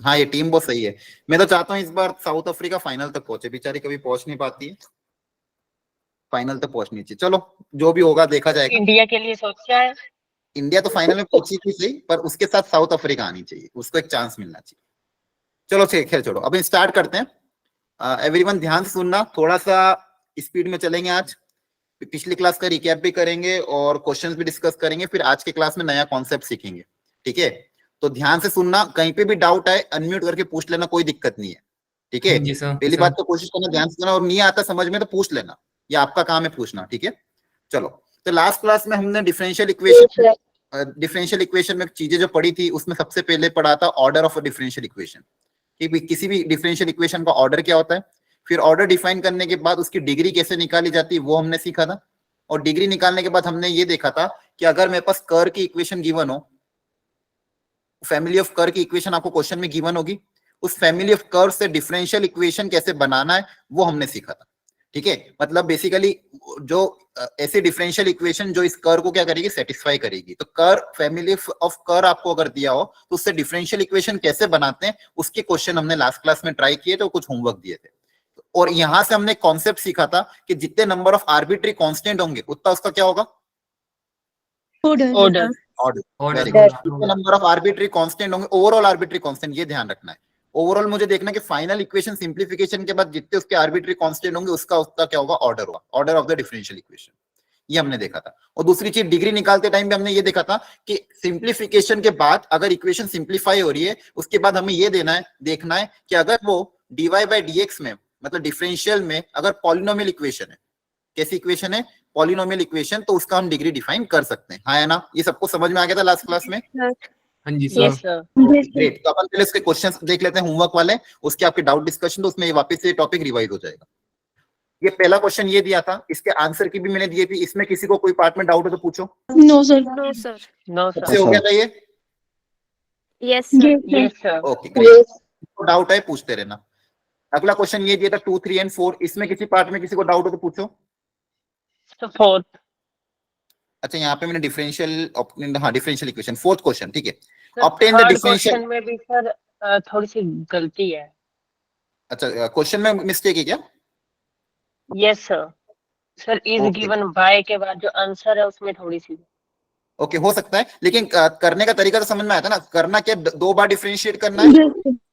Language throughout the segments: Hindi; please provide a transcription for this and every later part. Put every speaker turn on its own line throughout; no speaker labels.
हाँ ये टीम बहुत सही है। मैं तो चाहता हूँ इस बार साउथ अफ्रीका फाइनल तक पहुंचे, बेचारी कभी पहुंच नहीं पाती है, फाइनल तक पहुंचनी चाहिए। चलो जो भी होगा देखा जाएगा।
इंडिया के लिए सोचा है?
इंडिया तो फाइनल में पहुंची थी सही, पर उसके साथ साउथ अफ्रीका आनी चाहिए, उसको एक चांस मिलना चाहिए। चलो ठीक है, छोड़ो अब स्टार्ट करते हैं। एवरीवन ध्यान से सुनना, थोड़ा सा स्पीड में चलेंगे आज। पिछली क्लास का रिकैप भी करेंगे और क्वेश्चंस भी डिस्कस करेंगे, फिर आज के क्लास में नया कॉन्सेप्ट सीखेंगे। ठीक है, तो ध्यान से सुनना, कहीं पे भी डाउट आए अनम्यूट करके पूछ लेना, कोई दिक्कत नहीं है। ठीक है, पहली बात तो कोशिश करना ध्यान से सुनना, और नहीं आता समझ में तो पूछ लेना, ये आपका काम है पूछना। ठीक है, चलो। तो लास्ट क्लास में हमने डिफरेंशियल इक्वेशन में चीजें जो पढ़ी थी, उसमें सबसे पहले पढ़ा था order of a differential equation, कि किसी भी डिफरेंशियल इक्वेशन का ऑर्डर क्या होता है। फिर ऑर्डर डिफाइन करने के बाद उसकी डिग्री कैसे निकाली जाती है वो हमने सीखा था। और डिग्री निकालने के बाद हमने ये देखा था कि अगर मेरे पास कर्व की इक्वेशन गिवन हो, फैमिली ऑफ कर्व की इक्वेशन आपको क्वेश्चन में गिवन होगी, उस फैमिली ऑफ कर्व से डिफरेंशियल इक्वेशन कैसे बनाना है वो हमने सीखा था। ठीक है, मतलब बेसिकली जो ऐसे डिफरेंशियल इक्वेशन जो इस कर्व को क्या करेगी, सेटिस्फाई करेगी। तो कर्व, फैमिली ऑफ कर्व आपको अगर दिया हो तो उससे डिफरेंशियल इक्वेशन कैसे बनाते हैं उसके क्वेश्चन हमने लास्ट क्लास में ट्राई किए थे, कुछ होमवर्क दिए थे। और यहां से हमने कॉन्सेप्ट सीखा था कि जितने नंबर ऑफ आर्बिट्री कांस्टेंट होंगे उतना उसका क्या होगा,
ऑर्डर।
Very good. जितने नंबर ऑफ आर्बिट्री कांस्टेंट होंगे, ओवरऑल आर्बिट्री कांस्टेंट, ये ध्यान रखना है। ओवरऑल मुझे देखना है कि फाइनल इक्वेशन सिंप्लीफिकेशन के बाद जितने उसके आर्बिट्री कांस्टेंट होंगे उसका क्या होगा, ऑर्डर होगा, order of the differential equation. ये हमने देखा था। और दूसरी चीज, डिग्री निकालते टाइम भी हमने ये देखा था कि सिंप्लीफिकेशन के बाद अगर इक्वेशन सिंप्लीफाई हो रही है, उसके बाद हमें ये देखना है कि अगर वो dy बाय dx में, मतलब डिफरेंशियल में अगर पॉलिनोमियल इक्वेशन है, कैसी इक्वेशन है, पॉलिनोमियल इक्वेशन, तो उसका हम डिग्री डिफाइन कर सकते हैं। हाँ है ना, ये सबको समझ में आ गया था लास्ट क्लास में?
हाँ जी
यस
सर।
सर।
ग्रेट। तो अपन पहले उसके क्वेश्चंस देख लेते हैं होमवर्क वाले, उसके आपके डाउट डिस्कशन, तो उसमें वापस से टॉपिक रिवाइज हो जाएगा। ये पहला क्वेश्चन ये दिया था, इसके आंसर की भी मैंने दिए थी। इसमें किसी को कोई पार्ट में डाउट हो तो पूछो।
No sir.
No sir. No
सबसे
सर।
हो गया था ये?
Yes sir. Yes sir.
Okay great, doubt है पूछते रहना। अगला क्वेश्चन ये दिया था 2, 3 एंड 4, इसमें किसी पार्ट में किसी को डाउट हो तो पूछो।
फोर्थ।
अच्छा, यहाँ पे मैंने डिफरेंशियल इक्वेशन, फोर्थ क्वेश्चन। ठीक है,
ऑब्टेन द डिफरेंशियल। क्वेश्चन में भी सर थोड़ी सी गलती है।
अच्छा, क्वेश्चन में मिस्टेक है क्या?
Yes sir. Sir is given by के बाद जो आंसर है उसमें थोड़ी सी।
ओके, हो सकता है, लेकिन करने का तरीका तो समझ में आया था ना। करना क्या, 2 बार डिफरेंशिएट करना है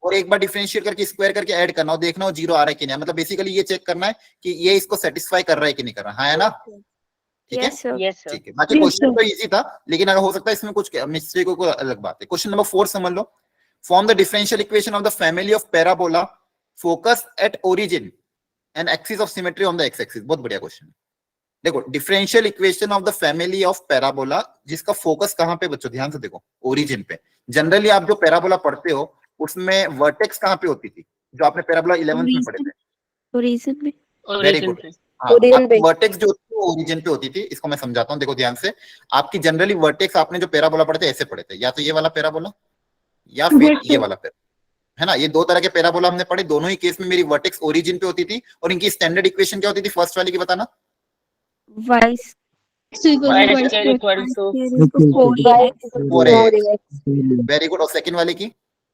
और 1 बार डिफरेंशिएट करके स्क्वायर करके ऐड करना, और देखना हो जीरो आ रहा है कि नहीं। मतलब बेसिकली ये चेक करना है कि ये इसको सेटिस्फाई कर रहा है कि नहीं कर रहा। हाँ है ना? ठीक है, ठीक है। बाकी क्वेश्चन तो इजी था, लेकिन अगर हो सकता है इसमें कुछ मिस्टेक हो, अलग बात है। क्वेश्चन नंबर 4 समझ लो। Form the differential equation of the family of parabola focus at origin and axis of symmetry on the x axis. बहुत बढ़िया क्वेश्चन। देखो, differential equation of the family of parabola, जिसका फोकस कहां पे बच्चों, ध्यान से देखो, ओरिजिन पे। जनरली आप जो पैराबोला पढ़ते हो उसमें वर्टेक्स कहां पे होती थी, जो आपने पैराबोला 11th में पढ़े थे?
ओरिजिन में।
Very good. वर्टेक्स जो ओरिजिन पे होती थी, इसको मैं समझाता हूँ, देखो ध्यान से। आपकी जनरली वर्टेक्स आपने जो पैराबोला पढ़े थे ऐसे पढ़े थे, या तो ये वाला पैराबोला या फिर ये वाला पैराबोला, है ना। ये 2 तरह के पैराबोला हमने पढ़े, दोनों ही केस में मेरी वर्टेक्स ओरिजिन पे होती थी। और इनकी स्टैंडर्ड इक्वेशन क्या होती थी, फर्स्ट वाली की बताना।
y
very good. और सेकंड वाले की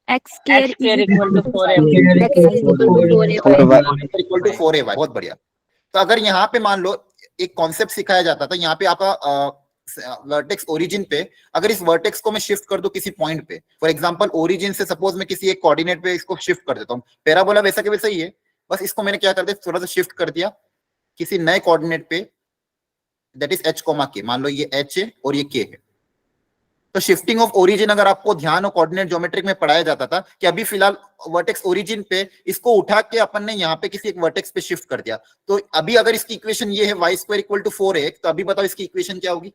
x square
equal to 4m।
Equal to 4ay। बहुत बढ़िया। तो अगर यहाँ पे मान लो एक कॉन्सेप्ट सिखाया जाता था, यहाँ पे आपका वर्टेक्स ओरिजिन पे, अगर इस वर्टेक्स को मैं शिफ्ट कर दूं किसी पॉइंट पे, फॉर एग्जांपल ओरिजिन से सपोज मैं किसी एक कोऑर्डिनेट पे इसको शिफ्ट कर देता हूँ, पैराबोला वैसा के वैसा ही है, बस इसको मैंने क्या कर दिया, थोड़ा सा शिफ्ट कर दिया किसी नए कोऑर्डिनेट पे, दैट इज h, k। मान लो ये h है और ये k है। तो शिफ्टिंग ऑफ ओरिजिन अगर आपको ध्यान हो कोऑर्डिनेट ज्योमेट्रिक में पढ़ाया जाता था कि अभी फिलहाल वर्टेक्स ओरिजिन पे, इसको उठा के अपन ने यहाँ पे किसी एक वर्टेक्स पे शिफ्ट कर दिया। तो अभी अगर इसकी इक्वेशन ये है y² इक्वल टू 4x, तो अभी बताओ इसकी इक्वेशन क्या होगी,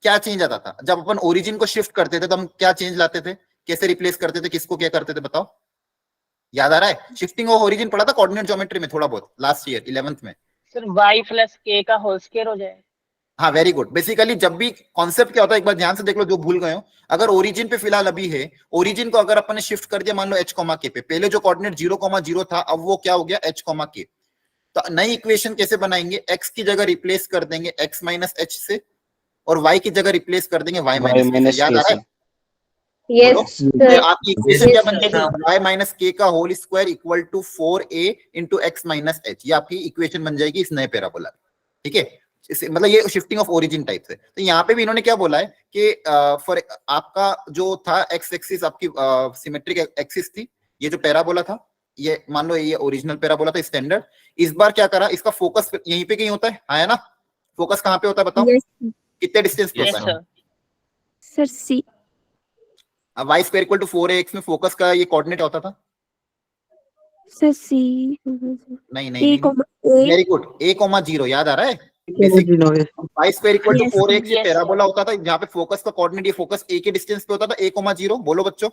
क्या चेंज आता था जब अपन ओरिजिन को शिफ्ट करते थे, तो हम क्या चेंज लाते थे, कैसे रिप्लेस करते थे, किसको क्या करते थे, बताओ। याद आ रहा है? शिफ्टिंग ऑफ ओरिजिन पढ़ा था कोऑर्डिनेट ज्योमेट्री में थोड़ा बहुत लास्ट ईयर 11th में।
सर y प्लस k का होल स्क्वायर हो जाए।
हाँ वेरी गुड। बेसिकली जब भी कॉन्सेप्ट क्या होता है, एक बार ध्यान से देख लो जो भूल गए हो। अगर ओरिजिन पे फिलहाल अभी है, ओरिजिन को अगर अपन ने शिफ्ट कर दिया मान लो h, k पे, पहले जो कोऑर्डिनेट 0,0 था अब वो क्या हो गया h, k। तो नई इक्वेशन कैसे बनाएंगे, x की जगह रिप्लेस कर देंगे x माइनस h से, और y की जगह रिप्लेस कर देंगे y माइनस। याद आ रहा है?
Yes,
तो
sir.
आपकी इक्वेशन क्या बन
Yes,
जाएगी, y माइनस के का whole square equal to 4a into x minus h, ये आपकी इक्वेशन बन जाएगी इस नए पैराबोला। ठीक है, मतलब ये शिफ्टिंग ऑफ ओरिजिन टाइप से। तो यहाँ पे भी इन्होंने क्या बोला है कि फॉर आपका जो था एक्स एक्सिस आपकी सिमेट्रिक एक्सिस थी, ये जो पैराबोला था, ये मान लो ये ओरिजिनल पैराबोला था स्टैंडर्ड। इस बार क्या करा, इसका फोकस यहीं पे कहीं होता है ना? फोकस कहाँ पे होता है बताओ?
Yes,
कितने डिस्टेंस पे
Yes,
होता है?
sir.
sir. C.
Y square equal to 4ax में फोकस का ये कोऑर्डिनेट होता था?
Sir. C.
नहीं
A,
नहीं,
comma A.
Very good, a,0 याद आ रहा है? Basic y square equal to
Yes,
4ax ये
yes,
पैराबोला होता था, जहाँ पे फोकस का कोऑर्डिनेट, ये फोकस a के डिस्टेंस पे होता था, a,0। बोलो बच्चों,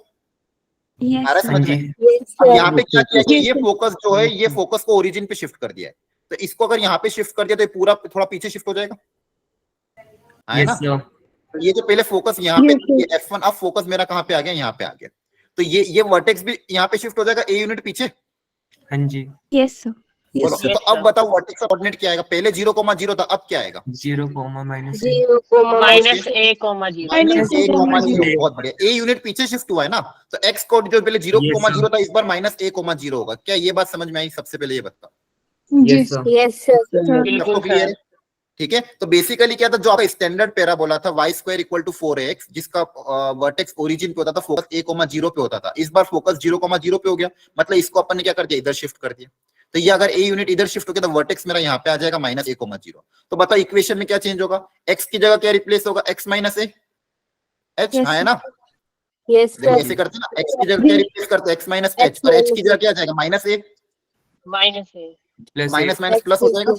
Yes,
आ रहा है
sir.
समझ में?
yes,
अब
sir.
यहाँ पे क्या किया कि
Yes,
ये
sir.
फोकस जो है, ये फोकस को ओरिजिन पे शिफ्ट कर दिया है। तो इसको अगर यहाँ पे शिफ्ट कर दिया तो ये पूरा थोड़ा पीछे शिफ्ट हो जाएगा, है ना? तो ये जो पहले फोकस यहाँ पे, ये F1, अब फोकस मेरा कहाँ पे आ गया, यहाँ पे आ गया। तो ये वर्टेक्स भी यहाँ पे शिफ्ट हो जाएगा a यूनिट पीछे।
हाँ जी,
Yes, sir.
बोलो,
Yes,
तो अब
sir.
बताओ वर्टेक्स का कोऑर्डिनेट क्या आएगा? पहले 0,0 था, अब क्या आएगा?
0, -a
0,
Minus a, comma 0.
Minus
Minus
a,
a,
0। बहुत बढ़िया, a यूनिट पीछे शिफ्ट हुआ है ना, तो x को जो पहले 0,0 था, इस बार माइनस a, 0 होगा। क्या ये बात समझ में आई? सबसे पहले ये बता,
Yes, sir.
yes, sir.
सबको
बिल्कुल
क्लियर है?
सर.
ठीक है, तो बेसिकली क्या था, जो आपका स्टैंडर्ड पैराबोला था y square equal to 4ax, जिसका वर्टेक्स ओरिजिन पे होता था, फोकस a,0 पे होता था, इस बार फोकस 0,0 पे हो गया। मतलब इसको अपन ने क्या कर दिया, इधर शिफ्ट कर दिया। तो ये अगर a यूनिट इधर शिफ्ट हो गया तो वर्टेक्स मेरा यहाँ पे आ जाएगा माइनस a,0। तो बताओ इक्वेशन में क्या चेंज होगा? x की जगह क्या रिप्लेस होगा? x minus a h,
Yes,
हाँ है ना?
Yes,
देखो
sir.
ऐसे करते हैं ना, x की जगह क्या रिप्लेस करते हैं? x माइनस h, और h की जगह क्या आ जाएगा? Minus a,
Minus a.
Plus
minus
a.
Minus plus हो जाएगा।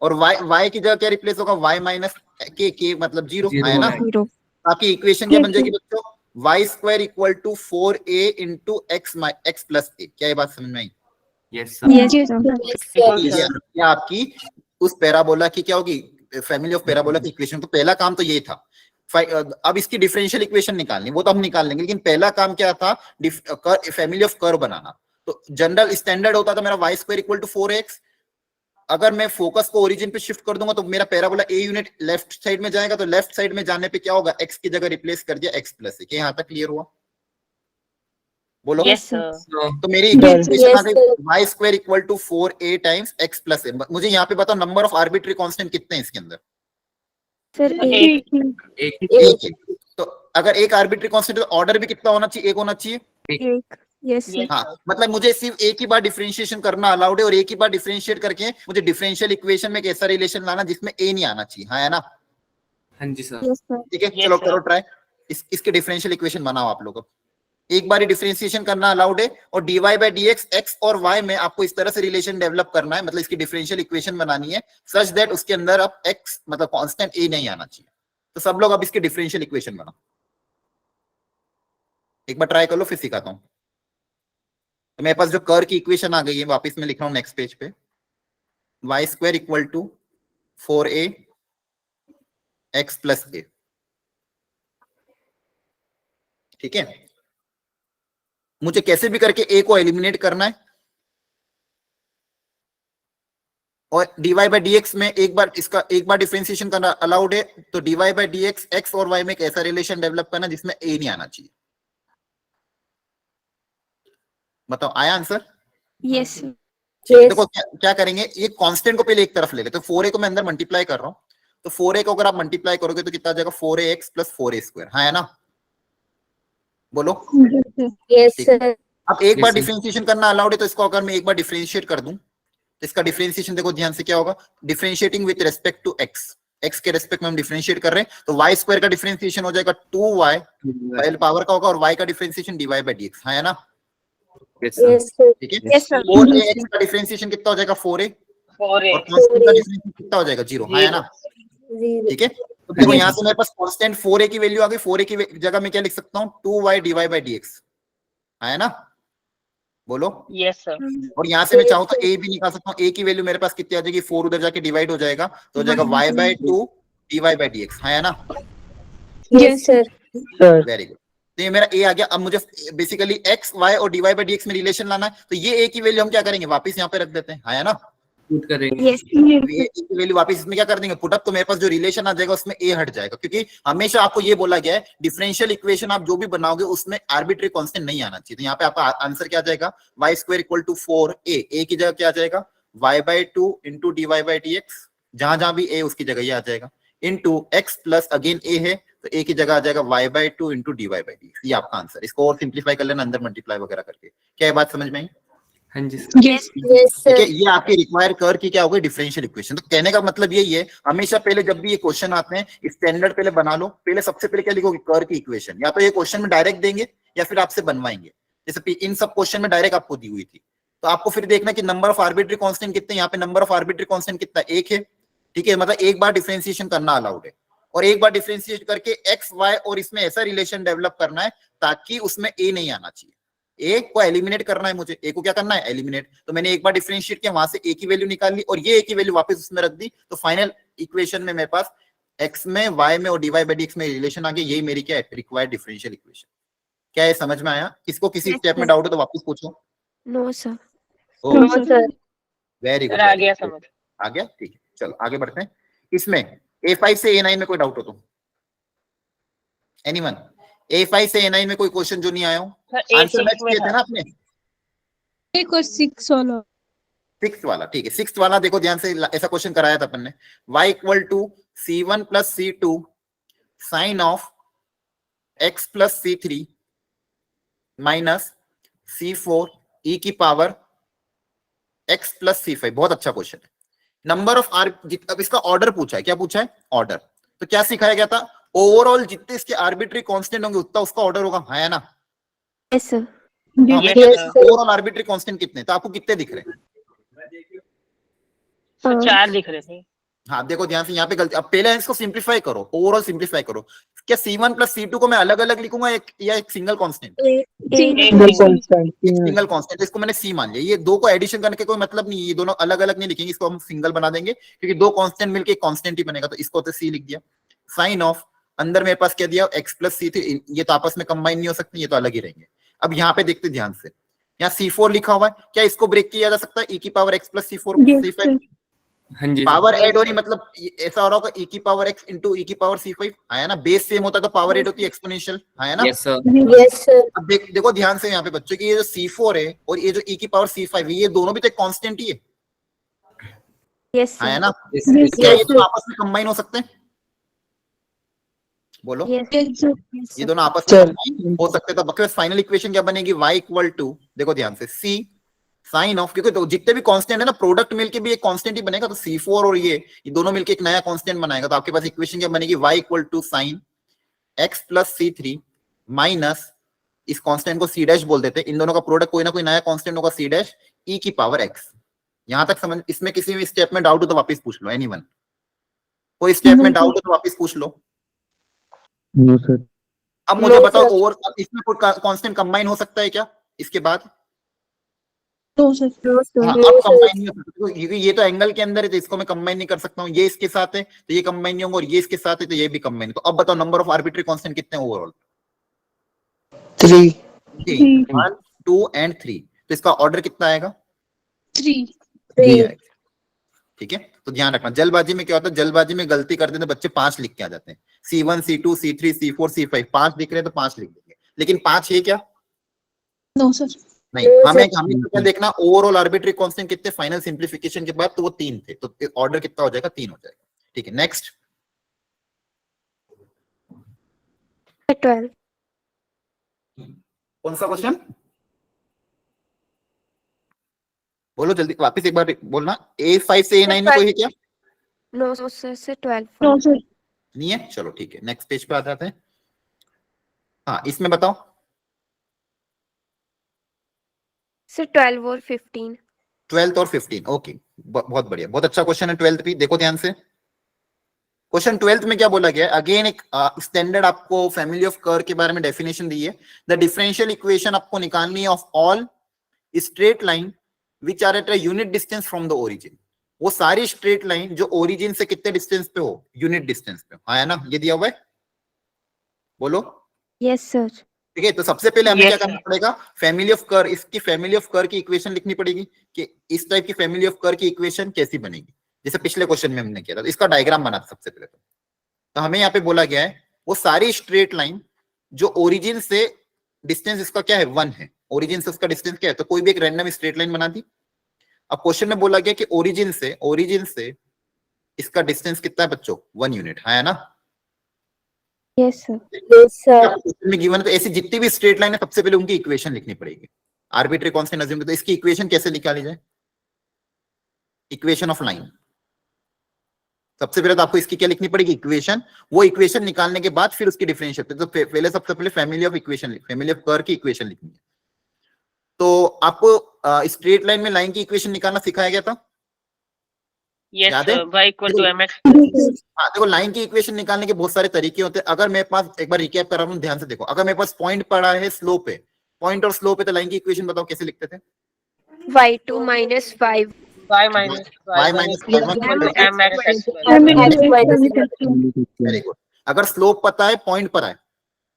और y की जगह क्या रिप्लेस होगा? y माइनस k मतलब 0,
Zero
है ना?
है।
0.
आपकी इक्वेशन क्या बन
Yes,
जाएगी बच्चों? y square equal to 4a into x plus a। क्या ये बात समझ में आई?
Yes, sir.
Yes, sir.
Yes,
बिल्कुल
sir.
Yes
sir.
ये आपकी उस पैराबोला की क्या होगी, फैमिली ऑफ पैराबोला की इक्वेशन। तो पहला काम तो ये था। अब इसकी डिफरेंशियल इक्वेशन निकालनी, वो तो हम निकाल लेंगे, लेकिन पहला काम क्या था, फैमिली ऑफ कर्व बनाना। तो जनरल स्टैंडर्ड होता था मेरा y square equal to 4x। अगर मैं फोकस को ओरिजिन पे शिफ्ट कर दूंगा तो मेरा parabola a unit left side में जाएगा, तो लेफ्ट साइड में जाने पे क्या होगा, x की जगह रिप्लेस कर दिया x प्लस a। यहाँ तक क्लियर हुआ? बोलो।
Yes, sir.
So,
तो मेरी
Yes,
इक्वेशन आ गई
sir.
y square equal to 4a times x plus a। मुझे यहाँ पे बताओ नंबर ऑफ आर्बिट्री कांस्टेंट कितने हैं इसके अंदर?
Sir.
एक.
एक
एक है। तो अगर एक आर्बिट्री कांस्टेंट, तो ऑर्डर भी कितना होना चाहिए? एक होना चाहिए।
एक. Yes, sir.
Yes,
हाँ,
sir.
मतलब मुझे सिर्फ एक ही बार डिफरेंशिएशन करना अलाउड है, और एक ही बार डिफरेंशिएट करके मुझे डिफरेंशियल इक्वेशन में एक ऐसा रिलेशन लाना जिसमें a नहीं आना चाहिए, हाँ है ना?
हाँ जी सर।
Yes, sir.
ठीक है,
Yes,
चलो
sir.
करो ट्राई। इसके डिफरेंशियल इक्वेशन बनाओ आप लोग। एक बार डिफरेंशिएशन करना अलाउड है, और dy बाय dx x और y में आपको इस तरह से रिलेशन डेवलप करना है, मतलब इसकी डिफरेंशियल इक्वेशन बनानी है सच दैट उसके अंदर अब x मतलब कांस्टेंट a नहीं आना चाहिए। तो सब लोग अब इसकी डिफरेंशियल इक्वेशन बनाओ, एक बार ट्राई कर लो, फिर सिखाता हूं। तो मेरे पास जो कर्व की इक्वेशन आ गई है, वापस मैं लिख रहा हूं नेक्स्ट पेज पे, y square equal to 4a x plus a। ठीक है, मुझे कैसे भी करके a को एलिमिनेट करना है, और dy बाय dx में एक बार डिफरेंशिएशन करना अलाउड है। तो dy बाय dx x और y में एक ऐसा रिलेशन डेवलप करना जिसमें a नहीं आना चाहिए। बताओ आया आंसर?
Yes, sir.
Yes.
देखो क्या करेंगे, ये कांस्टेंट को पहले एक तरफ ले लेते, तो 4a को मैं अंदर मल्टीप्लाई कर रहा हूं। तो 4a को अगर आप मल्टीप्लाई करोगे तो कितना आ जाएगा? 4ax प्लस 4a स्क्वायर, हाँ है ना? बोलो।
Yes, sir.
अब एक बार
Yes, sir.
डिफरेंशिएशन करना अलाउड है, तो इसको अगर मैं एक बार डिफरेंशिएट कर दूं, तो इसका डिफरेंशिएशन देखो ध्यान से क्या होगा, differentiating with respect to x के रेस्पेक्ट में हम डिफरेंशिएट कर रहे हैं, तो y स्क्वायर का डिफरेंशिएशन हो जाएगा 2y पहले पावर का होगा, और y का डिफरेंशिएशन dy बाय dx, हाँ है ना?
Yes, sir.
Yes, sir.
ठीक है,
Yes, sir.
4ax का डिफरेंशिएशन कितना हो जाएगा? 4a,
4a.
और कांस्टेंट का डिफरेंशिएशन कितना हो जाएगा? 0, हाँ है ना?
Zero.
ठीक है, तो देखो यहाँ से मेरे पास कांस्टेंट 4a की वैल्यू आ गई। 4a की जगह मैं क्या लिख सकता हूँ? 2y dy बाय dx, है ना? बोलो।
Yes, sir.
और यहाँ से मैं चाहूँ तो a भी निकाल सकता हूँ। a की वैल्यू मेरे पास कितनी आ जाएगी? 4 उधर जाके डिवाइड हो जाएगा, तो हो जाएगा y by 2 dy by dx, है ना?
Yes, sir.
Very good. तो ये मेरा a आ गया। अब मुझे बेसिकली x y और dy बाय dx में रिलेशन लाना है, तो ये a की वैल्यू हम क्या करेंगे? वापस यहाँ पे रख देते हैं, है ना?
पुट करेंगे।
Yes.
ये की वैल्यू वापस इसमें क्या कर देंगे, पुटअप, तो मेरे पास जो रिलेशन आ जाएगा उसमें ए हट जाएगा, क्योंकि हमेशा आपको ये बोला गया है डिफरेंशियल इक्वेशन आप जो भी बनाओगे उसमें आर्बिट्री कांस्टेंट नहीं आना चाहिए। तो यहाँ पे आपका आंसर क्या आ जाएगा, y square equal to 4a, a की जगह क्या आ जाएगा y/2 इंटू dy/dx, जहां भी a उसकी जगह ये आ जाएगा, into x plus again a है तो a की जगह आ जाएगा y/2 इंटू dy/dx। ये आपका आंसर। इसको और सिंप्लीफाई कर लेना अंदर मल्टीप्लाई वगैरह करके। क्या ये बात समझ में आई?
हाँ जी सर।
Yes.
Yes,
ठीक
sir.
है, ये आपके रिक्वायर कर की क्या होगी, डिफरेंशियल इक्वेशन। तो कहने का मतलब यही है, हमेशा पहले जब भी ये क्वेश्चन आते हैं स्टैंडर्ड पहले बना लो, पहले सबसे पहले क्या लिखोगे, कर की इक्वेशन। या तो ये क्वेश्चन में डायरेक्ट देंगे या फिर आपसे बनवाएंगे, जैसे इन सब क्वेश्चन में डायरेक्ट आपको दी हुई थी। तो आपको फिर देखना कि नंबर ऑफ आर्बिट्री कांस्टेंट कितने, यहाँ पे नंबर ऑफ आर्बिट्री कांस्टेंट कितना, एक है। ठीक है, मतलब एक बार डिफरेंशिएशन करना अलाउड है, और एक बार डिफरेंशिएट करके एक्स वाई और इसमें ऐसा रिलेशन डेवलप करना है ताकि उसमें ए नहीं आना चाहिए। ए को एलिमिनेट करना है मुझे, ए को क्या करना है, एलिमिनेट। तो मैंने एक बार डिफरेंशिएट किया, वहां से ए की वैल्यू निकाल ली और ये ए की वैल्यू वापस उसमें रख दी, तो फाइनल इक्वेशन में मेरे पास एक्स में, वाई में और dy/dx में रिलेशन आ गया। यही मेरी क्या है, रिक्वायर्ड डिफरेंशियल इक्वेशन। क्या ये समझ में आया? किसको किसी
Yes,
स्टेप में
sir.
डाउट हो तो वापस पूछो।
No, sir.
Oh
No, sir.
Very
sir
good,
आ गया समझ।
आ गया, ठीक है। चलो आगे बढ़ते हैं। इसमें A5 से A9 में कोई डाउट हो तो एनीवन? A5 से A9 में कोई क्वेश्चन जो नहीं आया हो?
सर
आंसर मैच
A6 में
किए थे
था।
ना आपने?
एक और 6 वाला।
6 वाला, ठीक है। 6 वाला देखो ध्यान से, ऐसा क्वेश्चन कराया था अपन ने। y equal to C1 plus C2 sine of x plus C3 minus C4 e की पावर x प्लस C5। बहुत अच्छा क्वेश्चन है। नंबर ऑफ आर, अब इसका ऑर्डर पूछा है। क्या पूछा है? ऑर्डर। तो क्या सिखाया गया था, ओवरऑल जितने इसके आर्बिट्री कांस्टेंट होंगे उतना उसका ऑर्डर होगा, है ना?
Yes, sir.
हाँ,
Yes,
मैं
sir.
ओवरऑल आर्बिट्री कांस्टेंट कितने, तो आपको कितने दिख रहे हैं?
सर 4 दिख रहे थे।
हाँ देखो ध्यान से, यहाँ पे गलती। अब पहले इसको सिंप्लीफाई करो, ओवरऑल सिंप्लीफाई करो। क्या C1 प्लस C2 को मैं अलग अलग लिखूंगा या एक सिंगल कांस्टेंट? सिंगल कांस्टेंट, इसको मैंने C मान लिया। ये दो को एडिशन करने के कोई मतलब नहीं है, ये दोनों अलग अलग नहीं लिखेंगे, इसको हम सिंगल बना देंगे क्योंकि दो कांस्टेंट मिलके एक कांस्टेंट ही बनेगा। तो इसको तो C लिख दिया। साइन ऑफ, अंदर मेरे पास क्या दिया, x प्लस C3, ये तो आपस में कंबाइन नहीं हो सकते, ये तो अलग ही रहेंगे। अब यहाँ पे देखते ध्यान से, यहाँ C4 लिखा हुआ है, क्या इसको ब्रेक किया जा सकता है, e की power x plus C4 C5?
हाँ जी
पावर ऐड हो रही, मतलब ऐसा हो रहा होगा e की पावर x इंटू e की पावर C5, आया ना? बेस सेम होता है तो पावर ऐड होती है एक्सपोनेंशियल, आया ना?
Yes sir.
Yes, sir.
अब देखो ध्यान से यहाँ पे बच्चों की, ये जो C4 है और ये जो e की पावर C5 है, ये दोनों भी तो एक कांस्टेंट ही है,
Yes,
आया
sir.
ना?
Yes,
क्या ये
sir.
दोनों आपस में कंबाइन हो सकते हैं? बोलो,
Yes, sir. Yes,
ये
sir.
दोनों आपस में combine हो सकते हैं। तो आपके पास फाइनल इक्वेशन क्या बनेगी, y इक्वल टू, देखो ध्यान से, c साइन ऑफ, क्योंकि तो जितने भी कांस्टेंट है ना, प्रोडक्ट मिलके भी एक कांस्टेंट ही बनेगा। तो C4 और ये दोनों मिलके एक नया कांस्टेंट बनाएगा। तो आपके पास इक्वेशन क्या बनेगी, y equal to sine x plus C3 minus, इस कांस्टेंट को c डैश बोल देते हैं, इन दोनों का प्रोडक्ट कोई ना कोई नया कांस्टेंट होगा, c डैश e की पावर x। यहां तक समझ? इसमें किसी भी स्टेप में डाउट हो तो वापस पूछ लो, एनीवन? कोई स्टेप में डाउट हो तो वापस पूछ लो।
No sir.
अब मुझे
No,
बताओ,
sir.
ओवर इसमें कोई कांस्टेंट कंबाइन हो सकता है क्या इसके बाद?
No, sir.
No, sir.
हाँ,
No,
अब
sir.
कंबाइन नहीं हो सकता क्योंकि ये तो एंगल के अंदर है, तो इसको मैं कंबाइन नहीं कर सकता हूँ। ये इसके साथ है तो ये कंबाइन नहीं होंगे, और ये इसके साथ है तो ये भी कंबाइन। तो अब बताओ नंबर ऑफ आर्बिट्री कांस्टेंट कितने ओवरऑल?
3.
1 2 एंड 3। तो इसका ऑर्डर कितना आएगा?
3.
3 आएगा। ठीक है, तो ध्यान रखना, जल्दबाजी में क्या होता है, जल्दबाजी में गलती करते हैं तो बच्चे 5 लिख के आ जाते हैं। C1 C2 C3 C4 C5, 5 दिख रहे हैं तो 5 लिख देंगे, लेकिन 5 है क्या?
No, sir.
नहीं,
No,
हमें
sir.
हमें क्या देखना, ओवरऑल आर्बिट्री कांस्टेंट कितने फाइनल सिंप्लीफिकेशन के बाद, तो वो 3 थे। तो ऑर्डर कितना हो जाएगा, 3 हो जाएगा। ठीक है, नेक्स्ट
12.
कौन सा क्वेश्चन? बोलो जल्दी, वापस एक बार बोलना। A5 से A9 में कोई है क्या?
No, sir. Sir, 12.
No, sir.
नहीं है, चलो ठीक है, नेक्स्ट पेज पे आ जाते हैं। हाँ, इसमें बताओ।
Sir, 12 और 15.
12th और 15, ओके, बहुत बढ़िया, बहुत अच्छा क्वेश्चन है 12th भी। देखो ध्यान से, क्वेश्चन 12th में क्या बोला गया है, अगेन एक स्टैंडर्ड आपको फैमिली ऑफ कर्व के बारे में डेफिनेशन दी है। द डिफरेंशियल इक्वेशन आपको निकालनी है of all straight line which are at a unit distance from the origin. वो सारी स्ट्रेट लाइन जो ओरिजिन से कितने डिस्टेंस पे हो, यूनिट डिस्टेंस पे, आया ना? ये दिया हुआ है, बोलो।
Yes, sir.
ठीक है। तो सबसे पहले हमें
Yes,
क्या करना
sir.
पड़ेगा, फैमिली ऑफ कर्व, इसकी फैमिली ऑफ कर्व की इक्वेशन लिखनी पड़ेगी कि इस टाइप की फैमिली ऑफ कर्व की इक्वेशन कैसी बनेगी, जैसे पिछले क्वेश्चन में हमने किया था। तो इसका डायग्राम बना था सबसे पहले। तो हमें यहाँ पे बोला गया है वो सारी स्ट्रेट लाइन जो ओरिजिन से डिस्टेंस इसका क्या है 1 है, ओरिजिन से उसका डिस्टेंस क्या है, तो कोई भी एक रैंडम स्ट्रेट लाइन बना दी। अब क्वेश्चन में बोला गया कि ओरिजिन से इसका डिस्टेंस कितना है बच्चों, 1 यूनिट है ना।
Yes, sir.
Yes, sir.
Question में गिवन है तो ऐसी जितनी भी स्ट्रेट लाइन है सबसे पहले उनकी इक्वेशन लिखनी पड़ेगी। आर्बिट्री कांस्टेंट अज्यूम, तो इसकी इक्वेशन कैसे निकाली जाए, इक्वेशन ऑफ लाइन। सबसे पहले तो आपको इसकी क्या लिखनी पड़ेगी, इक्वेशन। वो इक्वेशन निकालने के बाद फिर उसकी डिफरेंशिएट, तो पहले सबसे पहले family of equation, family of curve की इक्वेशन लिखनी है। तो आपको स्ट्रेट लाइन में लाइन की इक्वेशन निकालना सिखाया गया था,
Yes,
याद है?
sir. Y equal to mx.
हाँ देखो, लाइन की इक्वेशन निकालने के बहुत सारे तरीके होते हैं। अगर मेरे पास, एक बार रिकैप करा रहा हूं, ध्यान से देखो, अगर मेरे पास पॉइंट पड़ा है स्लोप है, पॉइंट और स्लोप है, तो लाइन की इक्वेशन बताओ कैसे लिखते थे।
Y2 minus 5.
Y minus
Y
y1
minus
equal
y1
to mx x1.
Very good. अगर स्लोप पता है, पॉइंट पर है,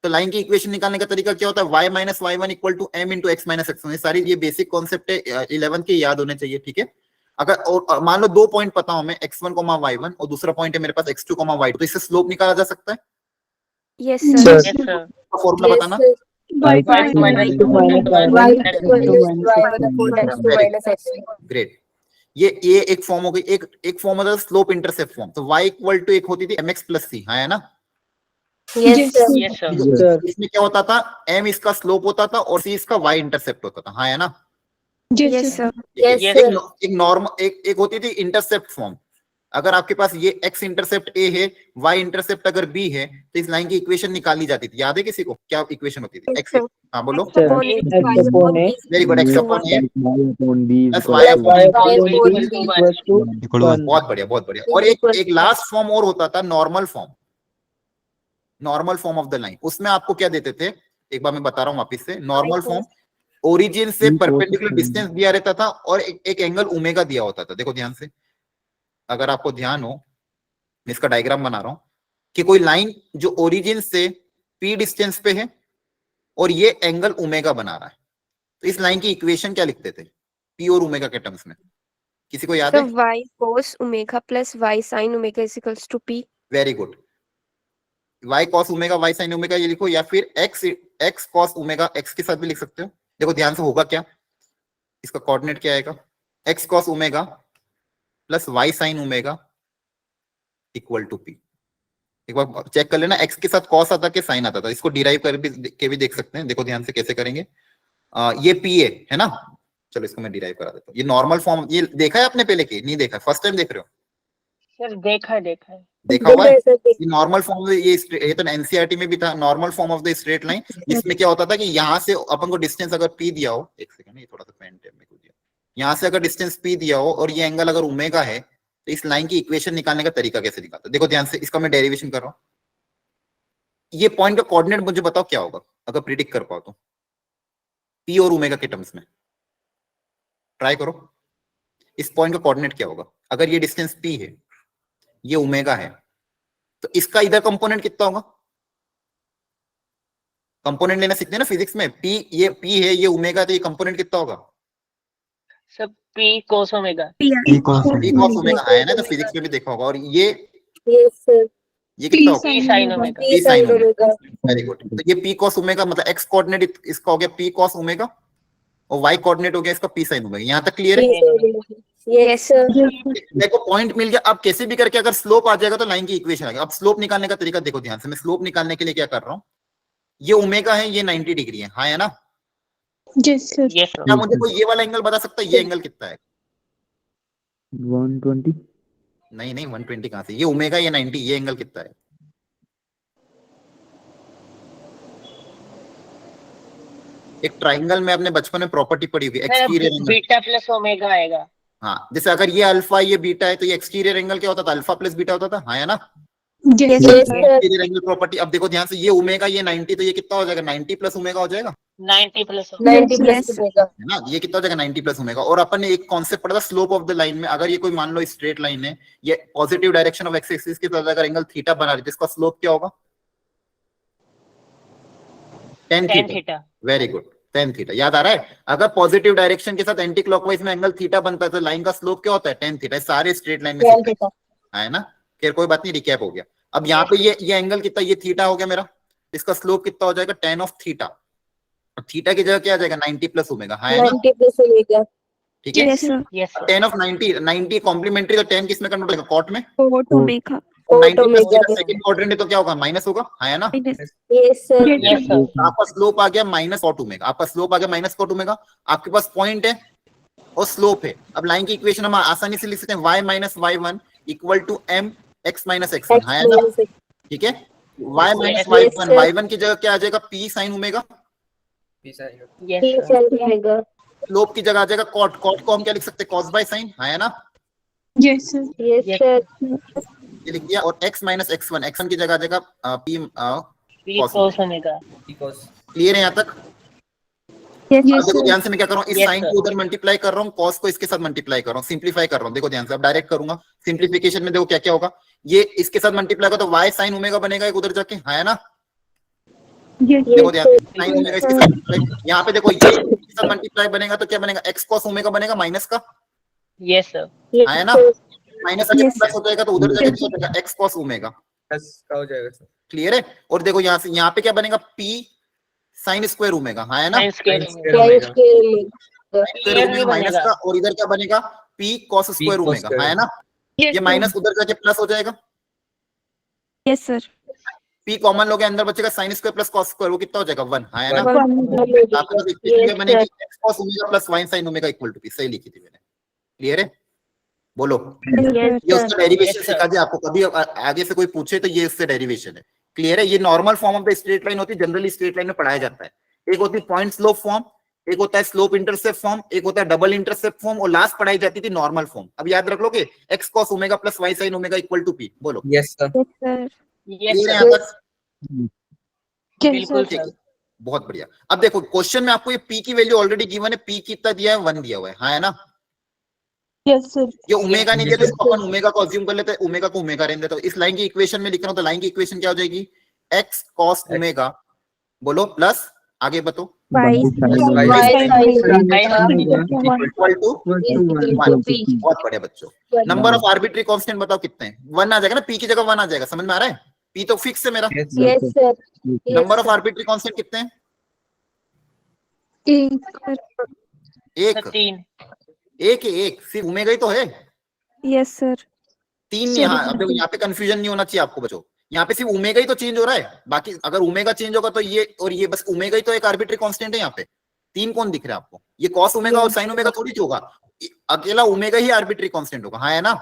तो लाइन की इक्वेशन निकालने का तरीका क्या होता है, y minus y1 equal to m into x minus x1। ये सारी ये बेसिक कॉन्सेप्ट है, 11th के याद होने चाहिए, ठीक है। अगर और मान लो 2 पॉइंट पता हो, मैं x1, y1 और दूसरा पॉइंट है मेरे पास x2, y2, तो इससे स्लोप निकाला जा सकता है।
Yes,
Sir.
sir.
Yes, sir.
Formula
Yes,
बताना।
sir.
Y minus
Y
y1
minus x2.
Great. ये एक फॉर्म हो गई, एक फॉर्म होता है स्लोप इंटरसेप्ट फॉर्म। तो y इक्वल टू एक होती थी mx प्लस c, है ना।
Yes, sir.
Yes, sir.
इसमें क्या होता था, m इसका स्लोप होता था और c इसका y इंटरसेप्ट होता था, है ना।
Yes, sir.
Yes,
Yes,
sir.
एक नॉर्मल एक होती थी इंटरसेप्ट फॉर्म। अगर आपके पास ये x इंटरसेप्ट a है, y इंटरसेप्ट अगर b है, तो इस लाइन की इक्वेशन निकाली जाती थी। याद है किसी को क्या इक्वेशन होती थी, x? हाँ बोलो। Very good, x upon a plus y upon, बहुत बढ़िया बहुत बढ़िया। और एक लास्ट फॉर्म और होता था, normal form of the line. उसमें आपको क्या देते थे, एक बार मैं बता रहा हूँ वापिस से। नॉर्मल फॉर्म, ओरिजिन से परपेंडिकुलर डिस्टेंस दिया रहता था और एक एंगल ओमेगा दिया होता था। देखो ध्यान से, अगर आपको ध्यान हो, मैं इसका डायग्राम बना रहा हूं कि कोई लाइन जो ओरिजिन से p डिस्टेंस पे है और ये एंगल ओमेगा बना रहा है, तो इस लाइन की इक्वेशन क्या लिखते थे p और ओमेगा के टर्म्स में, किसी को याद
So
है?
y cos omega plus y sin omega is equals to p.
Very good. y cos omega y sin omega ये लिखो, या फिर x cos ओमेगा x के साथ भी लिख सकते हो। देखो ध्यान से, होगा क्या, इसका कोऑर्डिनेट क्या आएगा, x cos omega plus y sin omega equal to p। एक बार चेक कर लेना, x के साथ cos आता कि sin आता था, इसको डिराइव के भी देख सकते हैं। देखो ध्यान से कैसे करेंगे। ये p है ना। चलो इसको मैं डिराइव करा देता हूँ। ये नॉर्मल फॉर्म, ये देखा है आपने पहले, की नहीं देखा, फर्स्ट टाइम देख रहे हो?
Sir, देखा है.
देखा हुआ है। ये नॉर्मल फॉर्म, ये तो एनसीईआरटी में भी था, normal form of the straight line. इसमें क्या होता था कि यहाँ से अपन को डिस्टेंस अगर p दिया हो, एक सेकंड, ये थोड़ा सा पेन टेप में दिया, यहाँ से अगर डिस्टेंस p दिया हो और ये एंगल अगर ओमेगा है, तो इस लाइन की इक्वेशन निकालने का तरीका कैसे निकालते, देखो ध्यान से। इसका मैं डेरिवेशन कर रहा हूँ। ये पॉइंट का कोऑर्डिनेट मुझे बताओ क्या होगा, अगर प्रिडिक्ट कर पाओ तो, p और ओमेगा के टर्म्स में ट्राई करो। इस पॉइंट का कोऑर्डिनेट क्या होगा, अगर ये डिस्टेंस p है, ये ओमेगा है, तो इसका इधर कंपोनेंट कितना होगा? कंपोनेंट लेना सीखते हैं ना फिजिक्स में। ये p है, ये ओमेगा है, तो ये कंपोनेंट कितना होगा?
Sir, p cos omega.
p cos omega है ना, तो फिजिक्स में भी देखा होगा। और ये
Yes, sir.
कितना होगा?
p sin omega.
P sin omega.
Very good. तो ये p cos ओमेगा मतलब x कोऑर्डिनेट इसका हो गया p cos ओमेगा और y कोऑर्डिनेट हो गया इसका p sin ओमेगा। यहाँ तक क्लियर है?
Yes, sir.
देखो पॉइंट मिल गया। अब कैसे भी करके अगर स्लोप आ जाएगा तो लाइन की इक्वेशन आ गया। अब स्लोप निकालने का तरीका देखो ध्यान से। मैं स्लोप निकालने के लिए क्या कर रहा हूँ, ये ओमेगा है, ये 90 डिग्री है, हाँ है ना।
Yes, sir.
Yes, sir.
क्या मुझे कोई ये वाला एंगल बता सकता है, ये एंगल कितना है?
120
नहीं 120 कहां से, ये ओमेगा, ये 90, ये एंगल कितना है? एक ट्राइंगल में अपने बचपन में प्रॉपर्टी पड़ी हुई, exterior angle.
Beta plus omega आएगा।
हाँ, जैसे अगर ये अल्फा ये बीटा है, तो ये एक्सटीरियर एंगल क्या होता था, अल्फा प्लस बीटा होता था, हाँ है ना।
Yes,
Yes, sir.
Exterior angle property. अब देखो ध्यान से, ये ओमेगा, ये 90, तो ये कितना हो जाएगा, 90 प्लस ओमेगा हो जाएगा,
90 प्लस ओमेगा।
90 plus omega.
है ना। ये कितना हो जाएगा, 90 प्लस ओमेगा। और अपन ने एक कॉन्सेप्ट पढ़ा था स्लोप ऑफ द लाइन में। अगर ये कोई मान लो स्ट्रेट लाइन है, ये positive direction of x axis के साथ अगर एंगल थीटा बना रही है, तो इसका स्लोप क्या होगा? Ten
tan
theta,
theta.
Very good, tan theta याद आ रहा है। अगर पॉजिटिव डायरेक्शन के साथ एंटी क्लॉकवाइज में एंगल थीटा बनता है तो लाइन का स्लोप क्या होता है, टेन थीटा। सारे स्ट्रेट लाइन में
tan
सीखा
theta.
है ना। खैर कोई बात नहीं, रिकैप हो गया। अब यहाँ पे ये एंगल कितना, ये थीटा हो गया मेरा, इसका स्लोप कितना हो जाएगा, टेन ऑफ थीटा। थीटा की जगह क्या आ जाएगा, 90 प्लस ओमेगा, है ना,
90 plus omega.
ठीक है।
Yes, sir.
Yes, sir.
10 of 90, 90 complementary, तो 10 किस में कन्वर्ट होगा, कॉट में।
Cot omega.
और
Cot
90 plus
omega.
Theta second quadrant है तो क्या होगा, माइनस होगा, है ना।
Minus.
Yes, sir.
Yes, sir.
तो आपका स्लोप आ गया माइनस कॉट ओमेगा, आपका स्लोप आ गया माइनस कॉट ओमेगा। आपके पास पॉइंट है और स्लोप है। अब लाइन की इक्वेशन हम आसानी से लिख सकते हैं, y minus y1 equal to m x minus x1,
X
है ना,
minus X.
ठीक है। y minus
Yes,
y1,
sir.
y1 की जगह क्या आ जाएगा, p sine omega.
Yes,
P
sir.
sin omega.
Slope की जगह आ जाएगा कॉट, कॉट को हम क्या लिख सकते हैं, cos बाय साइन, है ना,
Yes, sir.
Yes,
Yes.
sir.
ये लिख दिया। और x माइनस x1, x1 की जगह आ जाएगा p
P
cos
cos omega.
Clear है यहाँ तक।
Yes,
Yes,
अब देखो
sir.
ध्यान से, मैं क्या कर रहा हूँ, इस
Yes,
साइन
sir.
को उधर मल्टीप्लाई कर रहा हूँ, कॉस को इसके साथ मल्टीप्लाई कर रहा हूँ, सिंप्लीफाई कर रहा हूँ। देखो ध्यान से, अब डायरेक्ट करूंगा सिंप्लीफिकेशन में, देखो क्या क्या होगा, ये इसके साथ मल्टीप्लाई होगा तो y साइन ओमेगा बनेगा एक उधर जाके, है ना।
Yes,
देखो
Yes,
ध्यान
sir.
से, साइन ओमेगा इसके साथ multiply। यहाँ पे देखो ये इसके साथ मल्टीप्लाई बनेगा तो क्या बनेगा, x cos ओमेगा बनेगा माइनस का,
Yes, sir.
Yes,
है ना।
sir.
माइनस का
Yes.
प्लस हो जाएगा तो उधर जाके क्या हो जाएगा, x cos ओमेगा, क्लियर है। और देखो यहाँ से यहाँ पे क्या बनेगा, p साइन स्क्वायर ओमेगा, है ना,
Sin square
Sin
omega.
square omega.
Square
Here
omega
भी
माइनस
बनेगा.
का, और इधर क्या बनेगा, p cos स्क्वायर ओमेगा, है ना।
yes,
ये
sir.
माइनस उधर जाके प्लस हो जाएगा,
Yes, sir.
p कॉमन लोगे, अंदर बचेगा sine square plus cos square, वो कितना हो जाएगा, 1, है ना।
1.
Omega.
आपके पास इक्वेशन क्या
Yes,
बनेगी,
sir.
x cos omega plus y sin omega equal to p, सही लिखी थी मैंने, क्लियर है, बोलो।
Yes,
Yes,
sir.
ये
sir.
उसका डेरिवेशन
Yes, sir.
सिखा दिया आपको, कभी आगे से कोई पूछे तो ये उससे डेरिवेशन है, क्लियर है। ये normal form of the straight line होती है, जनरली स्ट्रेट लाइन में पढ़ाया जाता है। एक होती है पॉइंट स्लोप फॉर्म, एक होता है स्लोप इंटरसेप्ट फॉर्म, एक होता है डबल इंटरसेप्ट फॉर्म, और लास्ट पढ़ाई जाती थी नॉर्मल फॉर्म। अब याद रख लोगे, x cos omega plus y sin omega equal to p, बोलो
Yes, sir.
Yes, sir.
Yes,
clear है
sir.
यहाँ तक,
Yes,
बिल्कुल
sir.
ठीक
sir.
है, बहुत बढ़िया। अब देखो क्वेश्चन में आपको ये p की वैल्यू ऑलरेडी गिवन है, p कितना दिया है, 1 दिया हुआ है ना।
Yes, sir.
ये ओमेगा नहीं दिया तो
Yes,
इसको अपन ओमेगा को अज्यूम कर लेते हैं, ओमेगा को ओमेगा रहने देता हूं। इस लाइन की इक्वेशन में लिख रहा हूं तो लाइन की इक्वेशन क्या हो जाएगी, x cos ओमेगा, बोलो, प्लस आगे बताओ,
Y.
Y sin
Y
omega.
Equal to,
Equal to P.
बहुत बढ़िया बच्चों। नंबर ऑफ आर्बिट्री कांस्टेंट बताओ कितने हैं, 1 आ जाएगा ना, p की जगह 1 आ जाएगा, समझ में आ रहा है। p तो फिक्स है मेरा।
Yes, sir. Yes,
number of
sir.
Arbitrary constant कितने हैं,
एक.
एक,
3.
एक है, एक सिर्फ ओमेगा ही तो है,
Yes, sir.
3 नहीं। हाँ अब देखो यहाँ पे कंफ्यूजन नहीं होना चाहिए आपको बच्चों, यहाँ पे सिर्फ ओमेगा ही तो चेंज हो रहा है, बाकी अगर ओमेगा चेंज होगा तो ये और ये, बस ओमेगा ही तो एक आर्बिट्री कांस्टेंट है यहाँ पे। 3 कौन दिख रहा है आपको, ये कॉस ओमेगा और साइन ओमेगा थोड़ी होगा, अकेला ओमेगा ही आर्बिट्री कांस्टेंट होगा, हाँ है ना।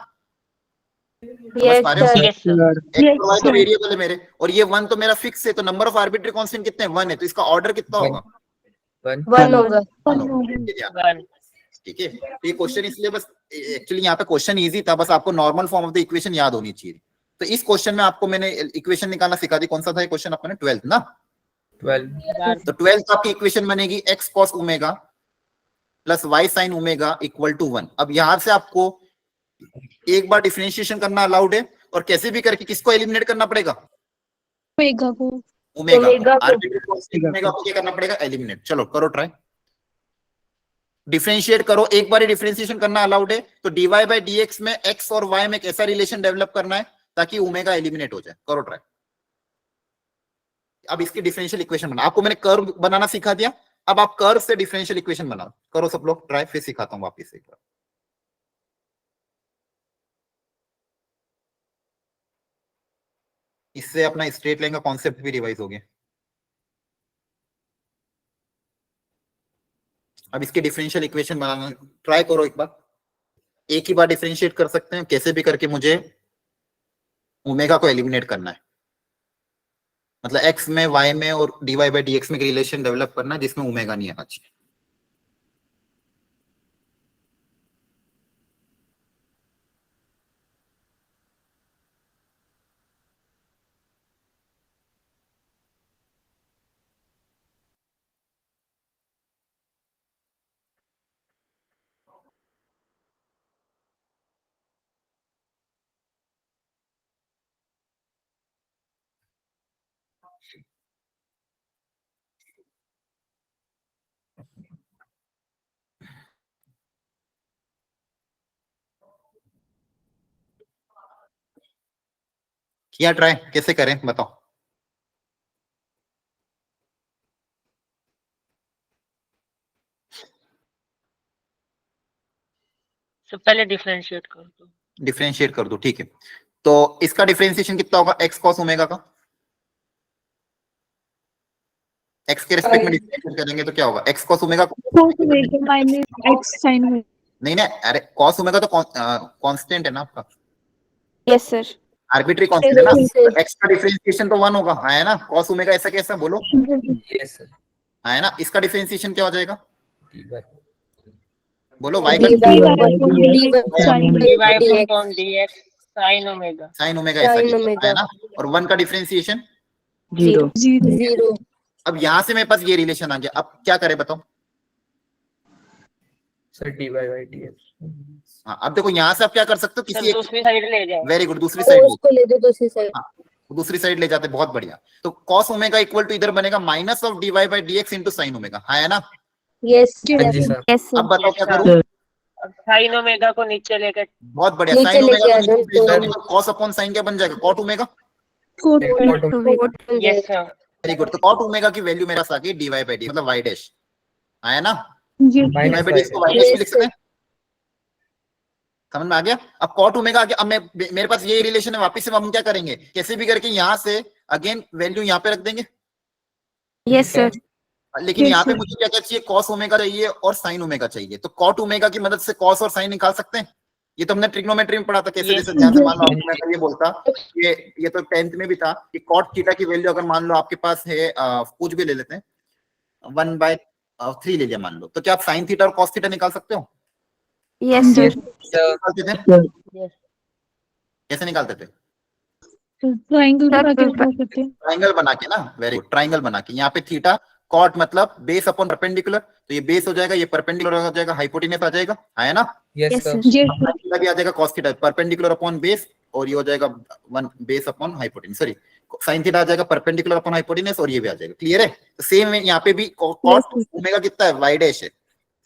समझ
Yes,
पा रहे हो,
sir.
Yes, sir.
X
Yes,
और वाई तो
sir.
वेरिएबल है मेरे, और ये 1 तो मेरा फिक्स है, तो नंबर ऑफ आर्बिट्री कांस्टेंट कितने हैं, 1 है, तो इसका ऑर्डर कितना होगा,
1 होगा.
1 होगा।
1.
ठीक है, तो ये क्वेश्चन इसलिए बस, एक्चुअली यहाँ पे क्वेश्चन इजी था, बस आपको normal form of the equation याद होनी चाहिए। तो इस क्वेश्चन में आपको मैंने इक्वेशन निकालना सिखा दी, कौन सा था ये क्वेश्चन अपने, 12th ना।
1.
तो 12th आपकी इक्वेशन बनेगी x cos omega plus y sin omega equal to 1। अब यहां से आपको एक बार डिफरेंशिएशन करना अलाउड है, और कैसे भी करके किसको एलिमिनेट करना पड़ेगा,
ओमेगा को.
ओमेगा
ओमेगा को।
आर्बिट्री कांस्टेंट ओमेगा को क्या करना पड़ेगा, एलिमिनेट। चलो करो ट्राई, डिफरेंशिएट करो, एक बार डिफरेंशिएशन करना अलाउड है, तो dy बाय dx में x और y में एक ऐसा रिलेशन डेवलप करना है ताकि ओमेगा एलिमिनेट हो जाए, करो ट्राई। अब इसकी डिफरेंशियल इक्वेशन बना, आपको मैंने कर्व बनाना सिखा दिया, अब आप कर्व से डिफरेंशियल इक्वेशन बनाओ, करो सब लोग ट्राई, फिर सिखाता हूं वापस एक बार। इससे अपना स्ट्रेट लाइन का कॉन्सेप्ट भी रिवाइज हो गया। अब इसके डिफरेंशियल इक्वेशन बनाना ट्राई करो एक बार, एक ही बार डिफरेंशिएट कर सकते हैं, कैसे भी करके मुझे ओमेगा को एलिमिनेट करना है, मतलब x में y में और dy बाय dx में रिलेशन डेवलप करना है जिसमें ओमेगा नहीं आना चाहिए। या ट्राई कैसे करें बताओ।
सर पहले डिफरेंशिएट कर दो।
डिफरेंशिएट कर दो, ठीक है। तो इसका डिफरेंशिएशन कितना होगा एक्स कॉस ओमेगा का? एक्स के रिस्पेक्ट में डिफरेंशिएट करेंगे तो क्या होगा? X cos omega
cos omega minus x sin omega.
नहीं ना, अरे कॉस ओमेगा तो कांस्टेंट है ना आपका,
Yes, sir.
आर्बिट्री कांस्टेंट है ना,
Yes, sir.
तो एक्स का डिफरेंशिएशन तो 1 होगा, है ना। कॉस ओमेगा ऐसा कैसा बोलो,
यस सर।
है ना। इसका डिफरेंशिएशन क्या हो जाएगा
dy
बोलो? y
dy
का
upon
dy
dx.
upon dx sin omega।
Sine omega ऐसा
Sin
कैसा,
omega.
है ना। और 1 का डिफरेंशिएशन,
0.
0.
अब यहां से मेरे पास ये रिलेशन आ गया, अब क्या करें बताओ।
Sir dy by dx।
हाँ, अब देखो यहाँ से आप क्या कर सकते हो,
सर
किसी एक,
दूसरी साइड ले जाओ।
वेरी गुड, दूसरी साइड
cos को ले दो दूसरी साइड.
दूसरी साइड ले जाते, बहुत बढ़िया। तो cos ओमेगा इक्वल टू इधर बनेगा minus of dy by dx into sin omega, है ना।
Yes.
हाँ जी सर।
Yes, sir.
अब बताओ क्या
Yes, sir.
करूं।
sin ओमेगा को नीचे लेकर
बहुत बढ़िया,
नीचे
sin ओमेगा
लेके आ
को
जाओ,
नीचे भेज दो, तो cos अपॉन sin क्या बन जाएगा? cot omega.
Cot
Omega.
Yes sir.
Very good, तो cot ओमेगा की वैल्यू मेरे पास आ गई dy बाय dx मतलब y डैश, है ना।
yes.
dy
Minus
by dx को y
Yes,
डैश भी लिख
sir.
सकते हैं, समझ में आ गया। अब cot ओमेगा आ गया, अब मैं मेरे पास ये रिलेशन है, वापस से हम क्या करेंगे, कैसे भी करके यहाँ से अगेन वैल्यू यहाँ पे रख देंगे।
Yes, sir.
लेकिन
Yes,
यहाँ पे
sir.
मुझे क्या क्या चाहिए, cos ओमेगा चाहिए और sin ओमेगा चाहिए। तो cot ओमेगा की मदद से cos और sin निकाल सकते हैं। ये तो हमने ट्रिग्नोमेट्री में पढ़ा था कैसे,
Yes.
जैसे ध्यान से मान लो
Yes.
मैं अगर ये बोलता, ये तो 10th में भी था कि cot थीटा की वैल्यू अगर मान लो आपके पास है, कुछ भी ले लेते हैं, 1/3 ले लिया मान लो, तो क्या आप sin थीटा और cos थीटा निकाल सकते हो?
Yes, sir.
सर
निकालते थे,
यस
कैसे निकालते थे?
ट्रायंगल बना के निकाल सकते हैं.
ट्राइंगल बना के ना, वेरी गुड, ट्राइंगल बना के। यहाँ पे थीटा कॉट मतलब बेस अपॉन परपेंडिकुलर, तो ये बेस हो जाएगा, ये परपेंडिकुलर हो जाएगा, हाइपोटेन्यूस आ जाएगा, है ना।
यस
Yes,
सर।
sir.
Yes.
sin थीटा भी आ जाएगा cos theta, perpendicular upon base, और ये हो जाएगा 1 base upon hypotenuse, sorry sin theta आ जाएगा परपेंडिकुलर अपॉन हाइपोटेन्यूस, और ये भी आ जाएगा। क्लियर है। तो सेम है यहाँ पे भी, cot ओमेगा कितना है, y डैश है।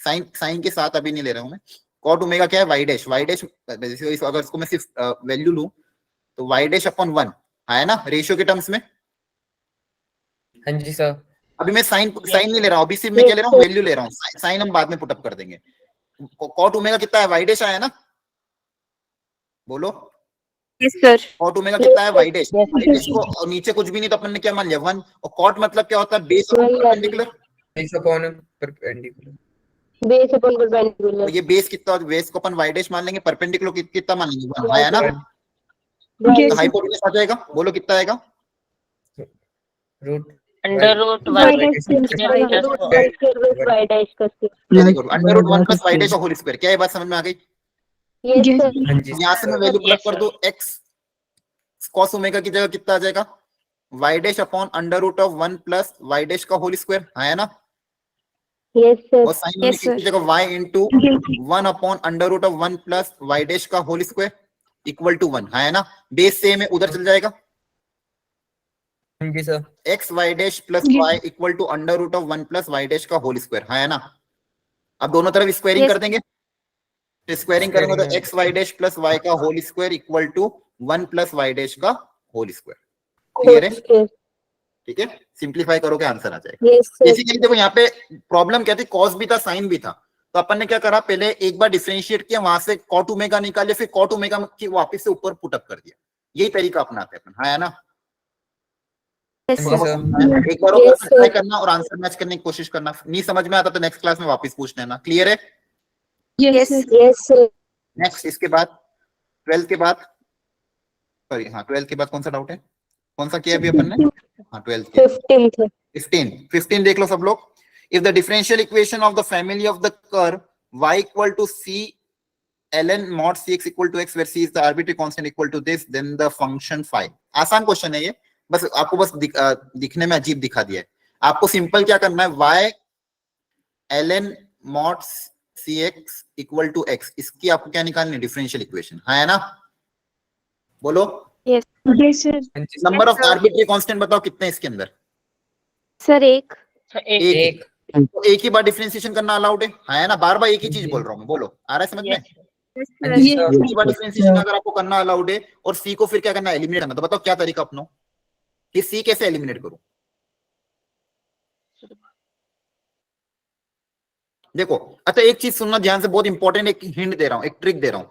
sin के साथ अभी नहीं ले रहा हूं मैं, cot ओमेगा क्या है, y डैश। y डैश अगर इसको मैं सिर्फ वैल्यू लूं तो y डैश अपॉन 1, है ना, रेशियो के टर्म्स में।
हाँ जी सर।
अभी मैं साइन नहीं ले रहा हूं, अभी सिर्फ मैं क्या ले रहा हूँ, वैल्यू ले रहा हूँ। साइन हम बाद में पुटअप कर देंगे। कॉट ओमेगा कितना है, वाई डैश आया ना, बोलो।
Yes, sir.
कॉट ओमेगा कितना है, वाई डैश। वाई डैश को और नीचे कुछ भी नहीं तो अपन ने क्या मान लिया, 1। और कॉट मतलब क्या होता है, base upon perpendicular.
Base upon perpendicular.
Base upon perpendicular.
और ये बेस कितना, बेस को अपन वाई डैश मान लेंगे, परपेंडिकुलर कितना मान लेंगे, 1, है ना।
Yes.
तो हाइपोटेन्यूस आ जाएगा, बोलो कितना आएगा,
root
under root
Y
y
dash
with y dash का square.
Very good, under root 1 plus y dash whole square. क्या ये बात समझ में आ गई?
Yes,
Yes.
sir.
हाँ जी
यहाँ से मैं वैल्यू पुट
Yes,
कर
sir.
दूं, x cos ओमेगा की जगह कितना आ जाएगा, y dash upon under root of 1 plus y dash का होल स्क्वायर, है ना।
Yes, sir.
और साइन
Yes,
की
sir.
जगह y into 1 upon under root of 1 plus y dash का होल स्क्वायर इक्वल टू 1, है ना। बेस सेम है, उधर चल जाएगा,
हाँ जी sir.
x y dash plus
Yes.
y equal to under root of 1 plus y dash का होल स्क्वायर, है ना। अब दोनों तरफ स्क्वायरिंग
Yes.
कर देंगे, स्क्वायरिंग करेंगे तो
Squaring,
x y dash plus y का whole square equal to 1 plus y dash का होल स्क्वायर। क्लियर है,
Okay.
ठीक है। सिंप्लीफाई करोगे आंसर आ जाएगा।
Yes, sir.
बेसिकली देखो यहाँ पे प्रॉब्लम क्या थी, कॉस भी था साइन भी था, तो अपन ने क्या करा, पहले एक बार डिफरेंशिएट किया, वहां से कॉट ओमेगा निकाले, फिर कॉट ओमेगा की वापस से ऊपर पुटअप कर दिया। यही तरीका अपनाते हैं अपन, है ना।
Yes,
हाँ
sir.
जी सर।
एक बार
Yes, sir.
ट्राई करना और आंसर मैच करने की कोशिश करना, नहीं समझ में आता तो नेक्स्ट क्लास में वापस पूछ लेना। क्लियर है।
Yes,
Yes.
sir.
Yes, sir.
Next इसके बाद 12 के बाद, सॉरी हाँ 12 के बाद कौन सा डाउट है, कौन सा किया अभी अपन ने, हाँ 12 के
15th.
15 देख लो सब लोग। If the differential equation of the family of the curve y equal to c ln mod cx equal to x where c is the arbitrary constant equal to this then the function phi। आसान क्वेश्चन है ये, बस आपको बस दिखने में अजीब दिखा दिया है। आपको सिंपल क्या करना है, y ln mod cx equal to x, इसकी आपको क्या निकालनी है, डिफरेंशियल इक्वेशन, है ना। बोलो
Yes, sir.
हाँ जी sir.
Number of arbitrary constant बताओ कितने हैं इसके अंदर,
Sir, एक.
So, एक
एक
तो एक ही बार डिफरेंशिएशन करना अलाउड है ना। बार बार एक ही चीज बोल रहा हूँ मैं, बोलो आ रहा है समझ में।
yes,
हाँ जी सर।
दूसरी बार डिफरेंशिएशन अगर आपको करना अलाउड है और सी को फिर क्या करना है, एलिमिनेट करना, तो बताओ क्या तरीका अपनाओ कि सी कैसे एलिमिनेट करूं। देखो अच्छा एक चीज सुनना ध्यान से, बहुत इंपॉर्टेंट, एक हिंट दे रहा हूं, एक ट्रिक दे रहा हूं।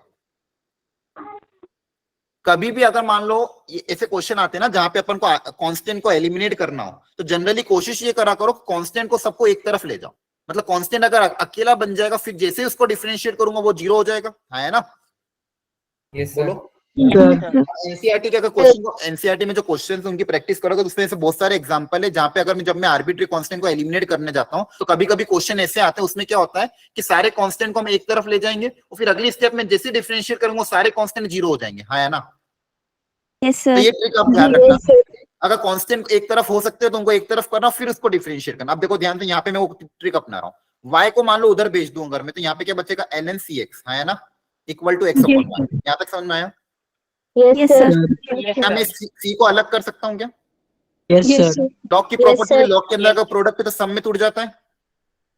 कभी भी अगर मान लो ऐसे क्वेश्चन आते हैं ना जहां पे अपन को कांस्टेंट को एलिमिनेट करना हो, तो जनरली कोशिश ये करा करो कांस्टेंट को सबको एक तरफ ले जाओ। मतलब कांस्टेंट अगर अकेला बन जाएगा, फिर जैसे ही उसको डिफरेंशिएट करूंगा वो जीरो हो जाएगा, है ना।
Yes sir.
बोलो एनसीईआरटी के अगर क्वेश्चन को, एनसीईआरटी में जो क्वेश्चन है उनकी प्रैक्टिस करोगे तो उसमें से बहुत सारे एग्जांपल है जहां पे अगर जब मैं आर्बिट्री कांस्टेंट को एलिमिनेट करने जाता हूं तो कभी कभी क्वेश्चन ऐसे आते हैं, उसमें क्या होता है कि सारे कांस्टेंट को हम एक तरफ ले जाएंगे और फिर अगली स्टेप में जैसे डिफरेंशिएट करूंगा सारे कांस्टेंट जीरो हो जाएंगे, है ना।
Yes,
तो
sir.
ये ट्रिक आप ध्यान रखना, अगर कांस्टेंट एक तरफ हो सकते हैं तो उनको एक तरफ करना फिर उसको डिफरेंशिएट करना। अब देखो ध्यान से, यहाँ पे मैं वो ट्रिक अपना रहा हूँ, y को मान लो उधर भेज दूं अगर मैं, तो यहाँ पे क्या बचेगा, ln cx, है ना, equal to x upon y। यहाँ तक समझ में आया।
Yes, sir.
क्या मैं c को अलग कर सकता हूँ क्या?
Yes, sir.
लॉग की
Yes,
प्रॉपर्टी
sir.
लॉग के अंदर अगर प्रोडक्ट है तो सम में टूट जाता है,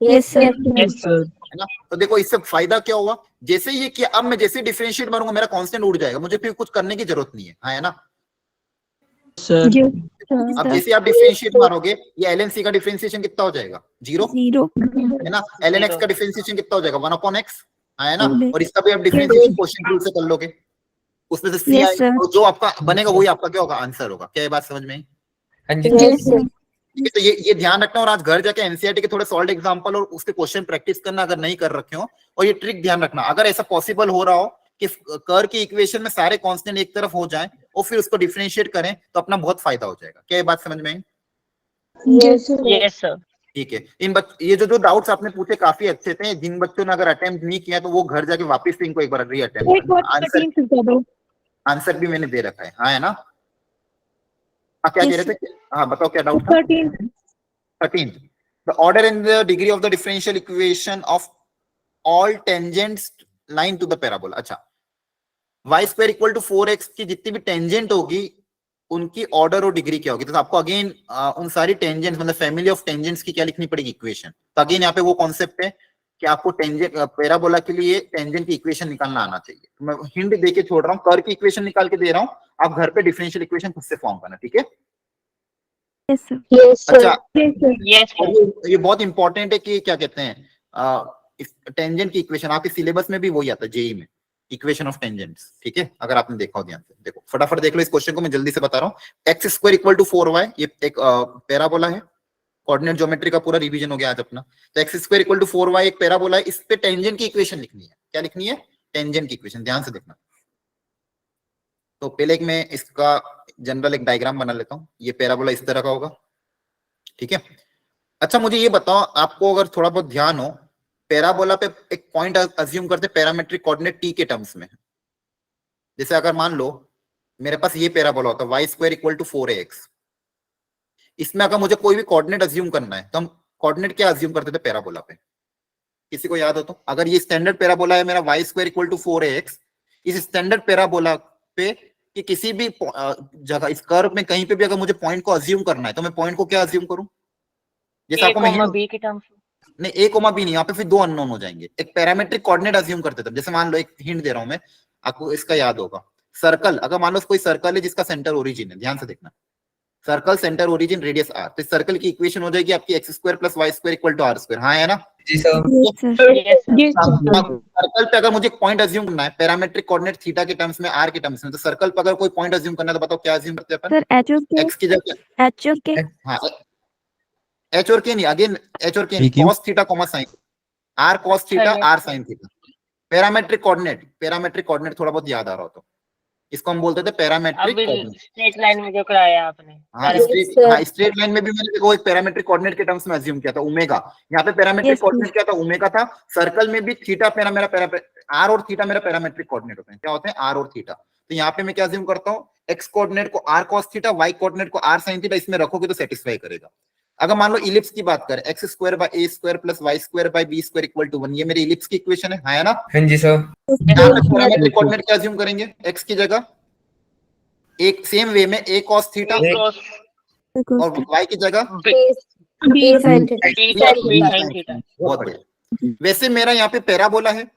Yes, sir.
Yes, sir.
है ना। तो देखो इससे फायदा क्या हुआ, जैसे ये किया, अब मैं जैसे डिफरेंशिएट मारूंगा मेरा कांस्टेंट उड़ जाएगा, मुझे फिर कुछ करने की जरूरत नहीं है ना।
Sir.
अब जैसे आप डिफरेंशिएट मारोगे ये ln c का डिफरेंशिएशन कितना हो जाएगा, जीरो,
0.
है ना। ln x का डिफरेंशिएशन कितना हो जाएगा, 1 अपॉन x, है ना।
Okay.
और इसका भी आप डिफरेंशिएशन क्वेश्चन रूल से कर लोगे, उसमें से c
Yes,
आएगा,
sir.
तो जो आपका बनेगा वही आपका क्या होगा, आंसर होगा। क्या ये बात समझ में आई?
हाँ जी
Yes, sir.
ठीक है, तो ये ध्यान रखना और आज घर जाके एनसीईआरटी के थोड़े सॉल्व एग्जांपल और उसके क्वेश्चन प्रैक्टिस करना अगर नहीं कर रखे हो, और ये ट्रिक ध्यान रखना, अगर ऐसा पॉसिबल हो रहा हो कि कर की इक्वेशन में सारे कांस्टेंट एक तरफ हो जाएं और फिर उसको डिफरेंशिएट करें तो अपना बहुत फायदा हो जाएगा। क्या ये बात समझ में आई?
Yes, sir.
Yes, sir.
ठीक है, ये जो डाउट्स आपने पूछे काफी अच्छे थे, जिन बच्चों ने अगर अटेम्प्ट नहीं किया तो वो घर जाके वापस इनको एक बार री अटेम्प्ट
एक बार
करना।
13 से ज्यादा।
आंसर भी मैंने दे रखा है, हाँ, है ना। हाँ, क्या कह
Yes,
रहे थे, हाँ बताओ क्या डाउट था।
13.
13th, the order and the degree of the differential equation of all tangents line to the parabola। अच्छा, y square equal to 4x की जितनी भी टेंजेंट होगी उनकी ऑर्डर और डिग्री क्या होगी, तो आपको अगेन उन सारी टेंजेंट्स मतलब फैमिली ऑफ टेंजेंट्स की क्या लिखनी पड़ेगी, इक्वेशन। तो अगेन यहाँ पे वो कॉन्सेप्ट है कि आपको टेंजेंट पैराबोला के लिए टेंजेंट की इक्वेशन निकालना आना चाहिए। तो मैं हिंट देके छोड़ रहा हूँ, कर की इक्वेशन निकाल के दे रहा हूँ, आप घर पे डिफरेंशियल इक्वेशन खुद से फॉर्म करना, ठीक है।
Yes, sir.
Yes, sir.
अच्छा,
Yes, sir.
Yes,
और
sir.
ये बहुत इंपॉर्टेंट है कि क्या कहते हैं टेंजेंट की इक्वेशन, आपके सिलेबस में भी वही आता है जेई में, इक्वेशन ऑफ टेंजेंट्स, ठीक है। अगर आपने देखा हो ध्यान से, देखो फटाफट देख लो इस क्वेश्चन को, मैं जल्दी से बता रहा हूँ। X square equal to 4y, ये एक पैराबोला है, कोऑर्डिनेट ज्योमेट्री का पूरा रिवीजन हो गया आज अपना। तो x square equal to 4y एक पैराबोला है, इस पे टेंजेंट की इक्वेशन लिखनी है। क्या लिखनी है, टेंजेंट की इक्वेशन, ध्यान से देखना। तो पहले एक मैं इसका जनरल एक डायग्राम बना लेता हूँ, ये पैराबोला इस तरह का होगा, ठीक है। अच्छा मुझे ये बताओ, आपको अगर थोड़ा बहुत ध्यान हो, पैराबोला पे एक पॉइंट अज्यूम करते पैरामेट्रिक कोऑर्डिनेट t के टर्म्स में। जैसे अगर मान लो मेरे पास ये पैराबोला होता y square equal to 4ax, इसमें अगर मुझे कोई भी कोऑर्डिनेट अज्यूम करना है तो हम कोऑर्डिनेट क्या अज्यूम करते थे पैराबोला पे, किसी को याद हो तो। अगर ये स्टैंडर्ड पैराबोला है मेरा y square equal to 4ax, इस स्टैंडर्ड पैराबोला पे कि किसी भी जगह इस कर्व में कहीं पे भी अगर मुझे पॉइंट को अज्यूम करना है तो मैं पॉइंट को क्या अज्यूम करूं, जैसे
A
आपको मैं
comma B के टर्म्स
नहीं, ए कोमा बी नहीं, यहाँ पे फिर दो अननोन हो जाएंगे। एक पैरामेट्रिक कोऑर्डिनेट अज्यूम करते थे, जैसे मान लो एक हिंट दे रहा हूं मैं आपको, इसका याद होगा, सर्कल, अगर मान लो कोई सर्कल है जिसका सेंटर ओरिजिन है, ध्यान से देखना, circle centre origin radius r, तो सर्कल की इक्वेशन हो जाएगी आपकी x square plus y square equal to r square, हाँ है ना।
जी sir.
Yes, sir.
Yes, sir.
Yes, sir.
Circle पे अगर मुझे पॉइंट अज्यूम करना है पैरामेट्रिक कोऑर्डिनेट थीटा के टर्म्स में, r के टर्म्स में, तो सर्कल पे अगर कोई पॉइंट अज्यूम करना है तो बताओ क्या अज्यूम करते हैं अपन,
Sir, H of K.
x की जगह,
H of K.
हाँ h और k नहीं, अगेन h और k नहीं, cos theta comma sin, r cos theta r sin theta. Parametric coordinate थोड़ा बहुत याद आ रहा हो तो इसको हम बोलते थे पैरामेट्रिक
अभी
कोऑर्डिनेट।
स्ट्रेट लाइन में जो कराया आपने।
हाँ, स्ट्रेट लाइन में भी मैंने देखो एक पैरामेट्रिक कोऑर्डिनेट के टर्म्स में अज्यूम किया था ओमेगा, यहाँ पे पैरामेट्रिक
Yes,
कोऑर्डिनेट क्या था, ओमेगा था। सर्कल में भी थीटा मेरा आर और थीटा मेरा पैरामेट्रिक कोऑर्डिनेट होते हैं, क्या होते हैं, आर और थीटा। तो यहाँ पे मैं क्या अज्यूम करता हूँ, एक्स कोऑर्डिनेट को r cos theta, y coordinate को आर साइन थीटा, इसमें रखोगे तो सेटिस्फाई करेगा। अगर मान लो इलिप्स की बात करें, x square by a square plus y square by b square equal to 1, ये मेरी इलिप्स की इक्वेशन है ना।
हाँ जी सर।
यहाँ पे पैरामेट्रिक कोऑर्डिनेट क्या अज्यूम करेंगे, एक्स की जगह एक सेम वे में a cos थीटा
cos
और y की जगह
B
B sin theta.
B sin theta।
बहुत बढ़िया। वैसे मेरा यहाँ पे पैराबोला है,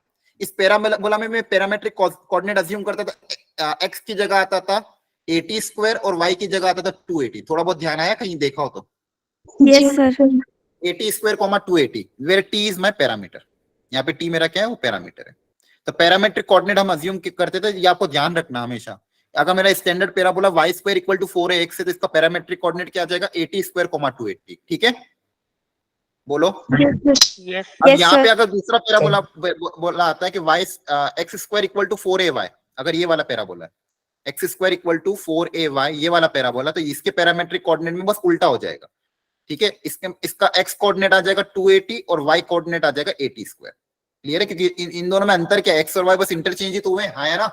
इस पैराबोला में मैं पैरामेट्रिक कोऑर्डिनेट अज्यूम करता था, x की जगह आता था 80 स्क्वायर और y की जगह आता था 280। थोड़ा बहुत ध्यान आया, कहीं देखा हो तो?
Yes, sir.
80 square comma 280 where t is my parameter. यहाँ पे t मेरा क्या है? वो पैरामीटर है। तो पैरामेट्रिक कोऑर्डिनेट हम अज्यूम करते थे, ये आपको ध्यान रखना हमेशा। अगर मेरा standard parabola y square equal to 4ax है तो इसका पैरामेट्रिक कोऑर्डिनेट क्या आ जाएगा? 80 स्क्वायर कॉमा 280। ठीक है, बोलो।
Yes.
अब
Yes,
यहाँ पे
sir.
अगर दूसरा पैराबोला बोला आता है कि y x square equal to 4ay, अगर ये वाला पैराबोला है x square equal to 4ay, ये वाला पैराबोला, तो इसके पैरामेट्रिक कोऑर्डिनेट में बस उल्टा हो जाएगा। ठीक है, इसका x कोऑर्डिनेट आ जाएगा 280 और y कोऑर्डिनेट आ जाएगा 80 स्क्वायर। क्लियर है? क्योंकि इन दोनों में अंतर क्या है? x और y बस इंटरचेंज ही तो हुए, हाँ है ना?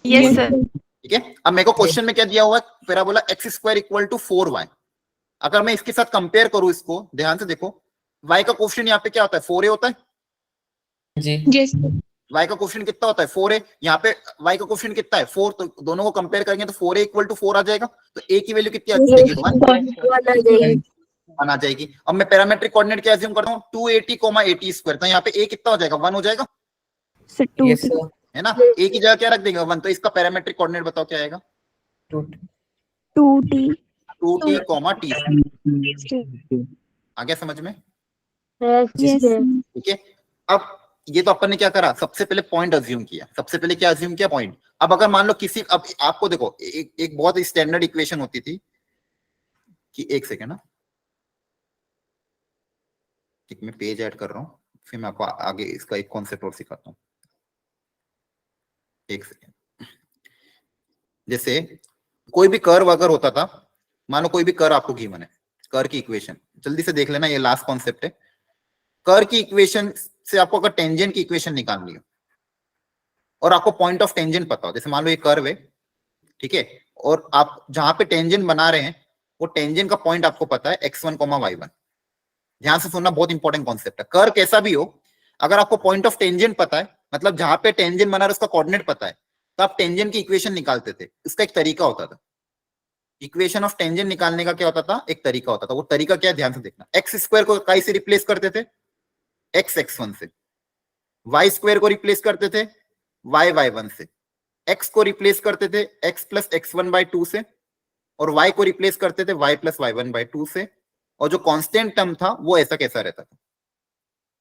Yes, sir.
ठीक है, अब मेरे को क्वेश्चन में क्या दिया हुआ है? Parabola x square equal to 4y। अगर मैं इसके साथ कंपेयर करूं, इसको ध्यान से देखो, y का कोएफिशिएंट यहाँ पे क्या होता है? 4a होता है।
जी
Yes.
y का कोएफिशिएंट कितना होता है? 4a। यहाँ पे y का कोएफिशिएंट कितना है? 4। तो दोनों को कंपेयर करेंगे तो 4a इक्वल टू 4 आ जाएगा। तो a की वैल्यू कितनी आ जाएगी? 1 आ जाएगी। अब मैं पैरामेट्रिक कोऑर्डिनेट क्या अज्यूम करता हूँ? 280 80 स्क्वायर। तो यहाँ पे a कितना हो जाएगा? 1 हो जाएगा,
So two.
यस सर
है ना? a की जगह क्या रख देंगे? 1। तो इसका पैरामेट्रिक कोऑर्डिनेट बताओ क्या आएगा?
2T.
2t t। आ गया समझ में?
Yes.
ठीक है, अब ये तो अपन ने क्या करा? सबसे पहले पॉइंट अज्यूम किया। सबसे पहले क्या अज्यूम किया? पॉइंट। अब अगर मान लो किसी, अब आपको देखो, एक बहुत स्टैंडर्ड इक्वेशन होती थी कि, एक सेकेंड ना, ठीक, मैं पेज ऐड कर रहा हूँ, फिर मैं आपको आगे इसका एक कॉन्सेप्ट और सिखाता हूँ। एक सेकेंड। जैसे कोई भी कर्व अगर होता था, मान लो कोई भी कर्व आपको गिवन है, कर्व की इक्वेशन जल्दी से देख लेना, ये लास्ट कॉन्सेप्ट है। कर्व की इक्वेशन से आपको अगर टेंजेंट की इक्वेशन निकालनी हो और आपको पॉइंट ऑफ टेंजेंट पता हो, जैसे मान लो ये कर्व है, ठीक है, और आप जहां पे टेंजेंट बना रहे हैं वो टेंजेंट का पॉइंट आपको पता है x1, y1। ध्यान से सुनना, बहुत इंपॉर्टेंट कॉन्सेप्ट है। कर्व कैसा भी हो, अगर आपको पॉइंट ऑफ टेंजेंट पता है, मतलब जहां पे टेंजेंट बना रहा है उसका कोऑर्डिनेट पता है, तो आप टेंजेंट की इक्वेशन निकालते थे। उसका एक तरीका होता था, इक्वेशन ऑफ टेंजेंट निकालने का क्या होता था? एक तरीका होता था। वो तरीका क्या है? ध्यान से देखना। एक्स स्क्वायर को काई से रिप्लेस करते थे? x1 से। y स्क्वायर को रिप्लेस करते थे y1 से। x को रिप्लेस करते थे x प्लस x1/2 से, और y को रिप्लेस करते थे y प्लस y1/2 से। और जो कांस्टेंट टर्म था वो ऐसा कैसा रहता था?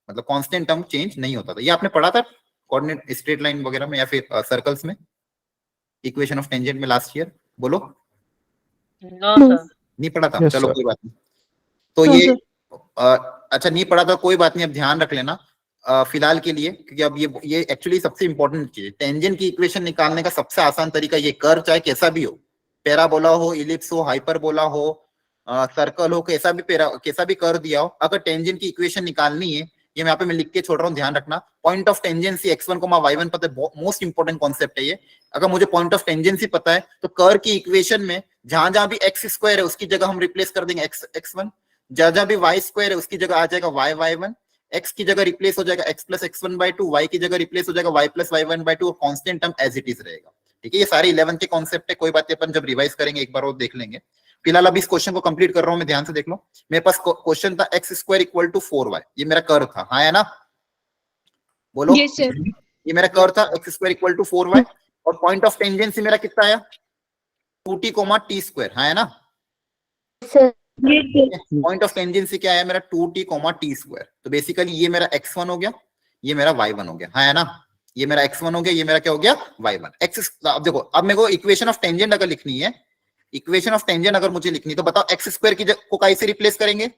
मतलब कांस्टेंट टर्म चेंज नहीं होता था। ये आपने पढ़ा था कोऑर्डिनेट स्ट्रेट लाइन वगैरह में या फिर सर्कल्स में, इक्वेशन ऑफ टेंजेंट में लास्ट ईयर? बोलो।
No, sir.
नहीं पढ़ा था?
Yes,
चलो
sir.
कोई बात नहीं। तो
No,
ये
sir.
अच्छा नहीं पढ़ा था, कोई बात नहीं, अब ध्यान रख लेना फिलहाल के लिए, क्योंकि अब ये एक्चुअली सबसे इंपॉर्टेंट चीज है। टेंजेंट की इक्वेशन निकालने का सबसे आसान तरीका ये, कर्व चाहे कैसा भी हो, पैराबोला हो, इलिप्स हो, हाइपरबोला हो, सर्कल हो, कैसा भी कर्व दिया हो, अगर टेंजेंट की इक्वेशन निकालनी है, ये मैं यहाँ पे मैं लिख के छोड़ रहा हूँ, ध्यान रखना। Point of tangency x1, y1 पता है, मोस्ट इंपॉर्टेंट कॉन्सेप्ट है ये। अगर मुझे पॉइंट ऑफ टेंजेंसी पता है तो कर्व की इक्वेशन में जहां जहां भी x स्क्वायर है उसकी जगह हम रिप्लेस कर देंगे x1, जहां जहां भी y स्क्वायर है उसकी जगह आ जाएगा y1, x की जगह रिप्लेस हो जाएगा x प्लस x1/2, y की जगह रिप्लेस हो जाएगा y प्लस y1/2, और constant term as it is रहेगा। ठीक है, ये सारे 11th के कॉन्सेप्ट है, कोई बात नहीं, अपन जब रिवाइज करेंगे एक बार और देख लेंगे। फिलहाल अभी इस क्वेश्चन को कंप्लीट कर रहा हूं मैं, ध्यान से देख लो। मेरे पास क्वेश्चन था x square equal to 4y, ये मेरा कर्व था, हाँ है ना? बोलो।
Yes, sir.
ये मेरा कर्व था x square equal to 4y, और पॉइंट ऑफ टेंजेंसी मेरा कितना आया? 2t t स्क्वायर, हाँ है ना?
Yes, sir.
Point of tangency क्या है मेरा? 2t t square. तो बेसिकली ये मेरा x1 हो गया, ये मेरा y1 हो गया, हाँ है ना? ये मेरा x1 हो गया, ये मेरा क्या हो गया? y1। अब देखो, अब मेरे को इक्वेशन ऑफ टेंजेंट अगर लिखनी है, इक्वेशन ऑफ टेंजेंट अगर मुझे लिखनी, तो बताओ x स्क्वायर की को काई से रिप्लेस करेंगे?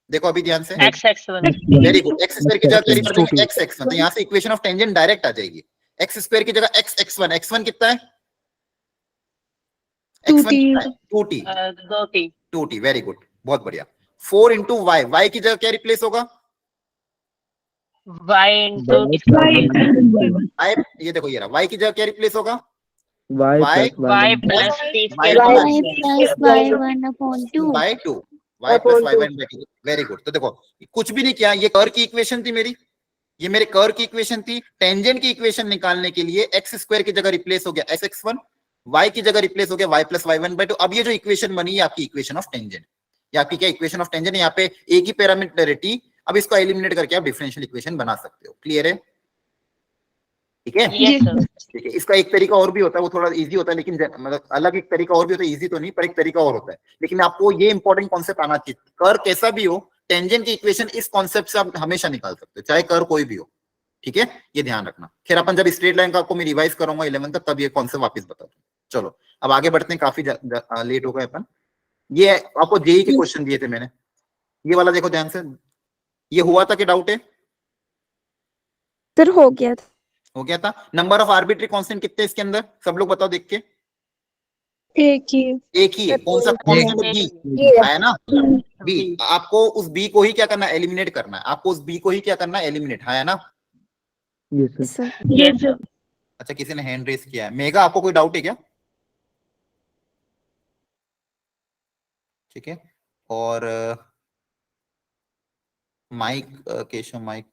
देखो अभी ध्यान से,
x1.
Very good. x square की जगह क्या रिप्लेस करेंगे? x1। तो यहाँ से इक्वेशन ऑफ टेंजेंट डायरेक्ट आ जाएगी। x स्क्वायर की जगह x1, x1 कितना है? x1 2t,
2t.
2t, very good, बहुत बढ़िया। 4 इंटू y, y की जगह क्या रिप्लेस होगा?
y into
y, ये देखो ये रहा, y की जगह क्या रिप्लेस होगा?
Y
Y
plus t
y
square.
by 2, y plus y1/2, very good. तो देखो कुछ भी नहीं किया, ये कर्व की इक्वेशन थी मेरी, ये मेरे कर्व की इक्वेशन थी। टेंजेंट की इक्वेशन निकालने के लिए x स्क्वायर की जगह रिप्लेस हो गया x1, y की जगह रिप्लेस हो गया y प्लस y1/2। अब ये जो इक्वेशन बनी है आपकी इक्वेशन ऑफ टेंजेंट, ये आपकी क्या इक्वेशन ऑफ टेंजेंट है? यहाँ पे एक ही पैरामीटर है t, अब इसको एलिमिनेट करके आप डिफरेंशियल इक्वेशन बना सकते हो। क्लियर है? ठीक है,
Yes, sir.
ठीक है। इसका एक तरीका और भी होता है, वो थोड़ा इजी होता है, लेकिन मतलब अलग एक तरीका और भी होता है, इजी तो नहीं पर एक तरीका और होता है। लेकिन आपको ये इंपॉर्टेंट कॉन्सेप्ट आना चाहिए, कर कैसा भी हो, टेंजेंट की इक्वेशन इस कॉन्सेप्ट से आप हमेशा निकाल सकते हो, चाहे कर कोई भी हो। ठीक है, ये ध्यान रखना। खैर अपन जब स्ट्रेट लाइन का आपको मैं रिवाइज करूंगा 11 तक, तब ये कॉन्सेप्ट वापस बता दूं। चलो अब आगे बढ़ते हैं, काफी लेट हो गए अपन। ये आपको जेई के क्वेश्चन दिए थे मैंने, ये वाला देखो ध्यान से। ये हुआ था कि डाउट है?
सर हो गया था।
हो गया था। नंबर ऑफ आर्बिट्री कांस्टेंट कितने हैं इसके अंदर, सब लोग बताओ देख के।
एक ही
एक ही है। कौन सा कांस्टेंट? बी है ना, बी। आपको उस बी को ही क्या करना है, एलिमिनेट करना है। आपको उस बी को ही क्या करना है, एलिमिनेट, है ना?
Yes, sir.
Sir
Yes, sir.
अच्छा, किसी ने हैंड रेस किया है। मेगा आपको कोई डाउट है क्या? ठीक है, और माइक, केशव माइक,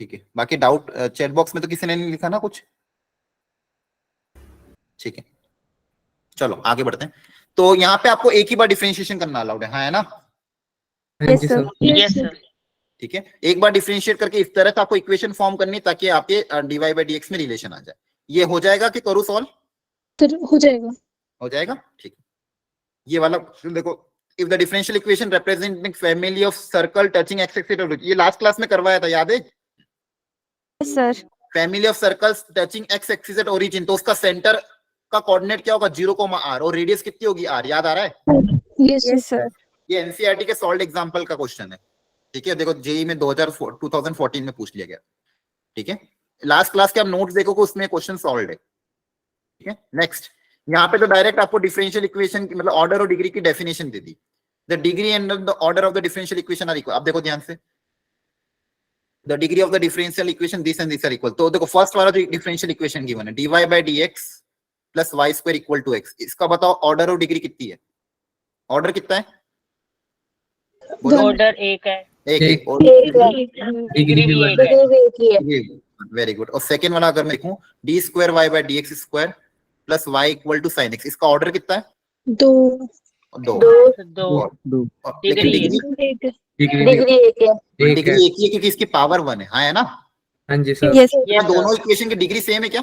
ठीक है। बाकी डाउट चैट बॉक्स में तो किसी ने नहीं लिखा ना कुछ? ठीक है, चलो आगे बढ़ते हैं। तो यहाँ पे आपको एक ही बार डिफरेंशिएशन करना अलाउड है ना?
हाँ जी सर।
Yes, sir.
ठीक है, एक बार डिफरेंशिएट करके इस तरह से आपको इक्वेशन फॉर्म करनी, ताकि आपके dy by dx में रिलेशन आ जाए। ये हो जाएगा कि करूँ सॉल्व?
सर हो जाएगा।
हो जाएगा, ठीक है। ये वाला देखो, if the differential equation representing family of circle touching x axis, ये लास्ट क्लास में करवाया था, याद है?
Sir
family of circles touching x axis at origin, तो उसका सेंटर का कोऑर्डिनेट क्या होगा, 0,r, और रेडियस कितनी होगी, r। याद आ रहा है?
Yes
yes sir.
ये एनसीईआरटी के सॉल्व एग्जांपल का क्वेश्चन है। ठीक है, देखो जेई में 2014 में पूछ लिया गया। ठीक है, लास्ट क्लास के आप नोट्स देखोगे, उसमें क्वेश्चन सॉल्व है। ठीक है, नेक्स्ट। यहाँ पे तो डायरेक्ट आपको डिफरेंशियल इक्वेशन की मतलब ऑर्डर और डिग्री की डेफिनेशन दे दी। The degree and the order of the differential equation are equal. अब देखो ध्यान से, the degree of the differential equation this and this are equal. तो देखो फर्स्ट वाला जो डिफरेंशियल इक्वेशन गिवन है, dy by dx plus y square equal to x, इसका बताओ ऑर्डर और डिग्री कितनी है? ऑर्डर कितना है?
Order एक है,
एक। और
डिग्री भी एक है।
Very good. और सेकंड वाला अगर मैं लिखूं, d square y by d x square plus y equal to sine x, इसका ऑर्डर कितना है?
दो
दो
लेकिन
डिग्री
डिग्री एक है।
डिग्री एक ही है, क्योंकि इसकी पावर 1 है ना?
हाँ जी सर।
यस
क्या दोनों इक्वेशन की डिग्री सेम है क्या?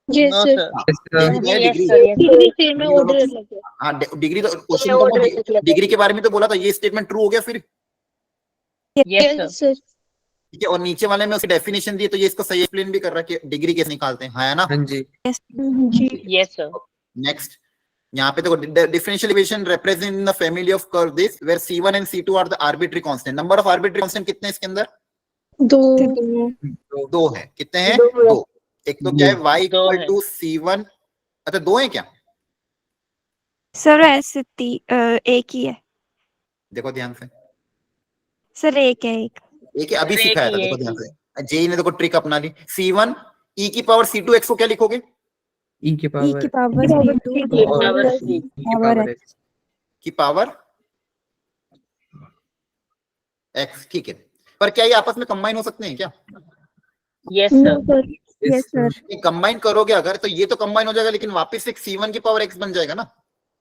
Yes
no
sir.
Sir.
Degree
degree same है, ऑर्डर अलग है।
हाँ, डिग्री तो क्वेश्चन डिग्री के बारे में तो बोला था, ये स्टेटमेंट ट्रू हो गया फिर?
Yes sir.
Yes sir.
ठीक है, और नीचे वाले में उसकी डेफिनेशन दी, तो ये इसको सही एक्सप्लेन भी कर रहा है कि डिग्री कैसे निकालते हैं, है ना?
हाँ जी।
जी
यस सर।
नेक्स्ट, यहाँ पे देखो, differential equation represent in the family of curve this where C1 and C2 are the arbitrary constant. Number of arbitrary constant कितने हैं इसके अंदर?
दो
दो है। कितने हैं?
दो।
दो। एक तो क्या है, y
दो
इक्वल
है।
To C1। अच्छा, दो है क्या?
सर ऐसे एक ही है
देखो ध्यान से,
सर, एक है एक।
एक अभी
एक
सिखाया था,
ही,
देखो
एक
ध्यान से। जेई ने देखो ट्रिक अपना ली। C1 e की पावर C2 x को क्या लिखोगे?
ई के
ई
पावर
की पावर C2
पावर
और
C।
पावर
x
की पावर x। ठीक है, पर क्या ये आपस में कंबाइन हो सकते हैं क्या?
Yes sir.
Yes sir.
ये कंबाइन करोगे अगर, तो ये तो कंबाइन हो जाएगा, लेकिन वापस से C1 की पावर x बन जाएगा ना?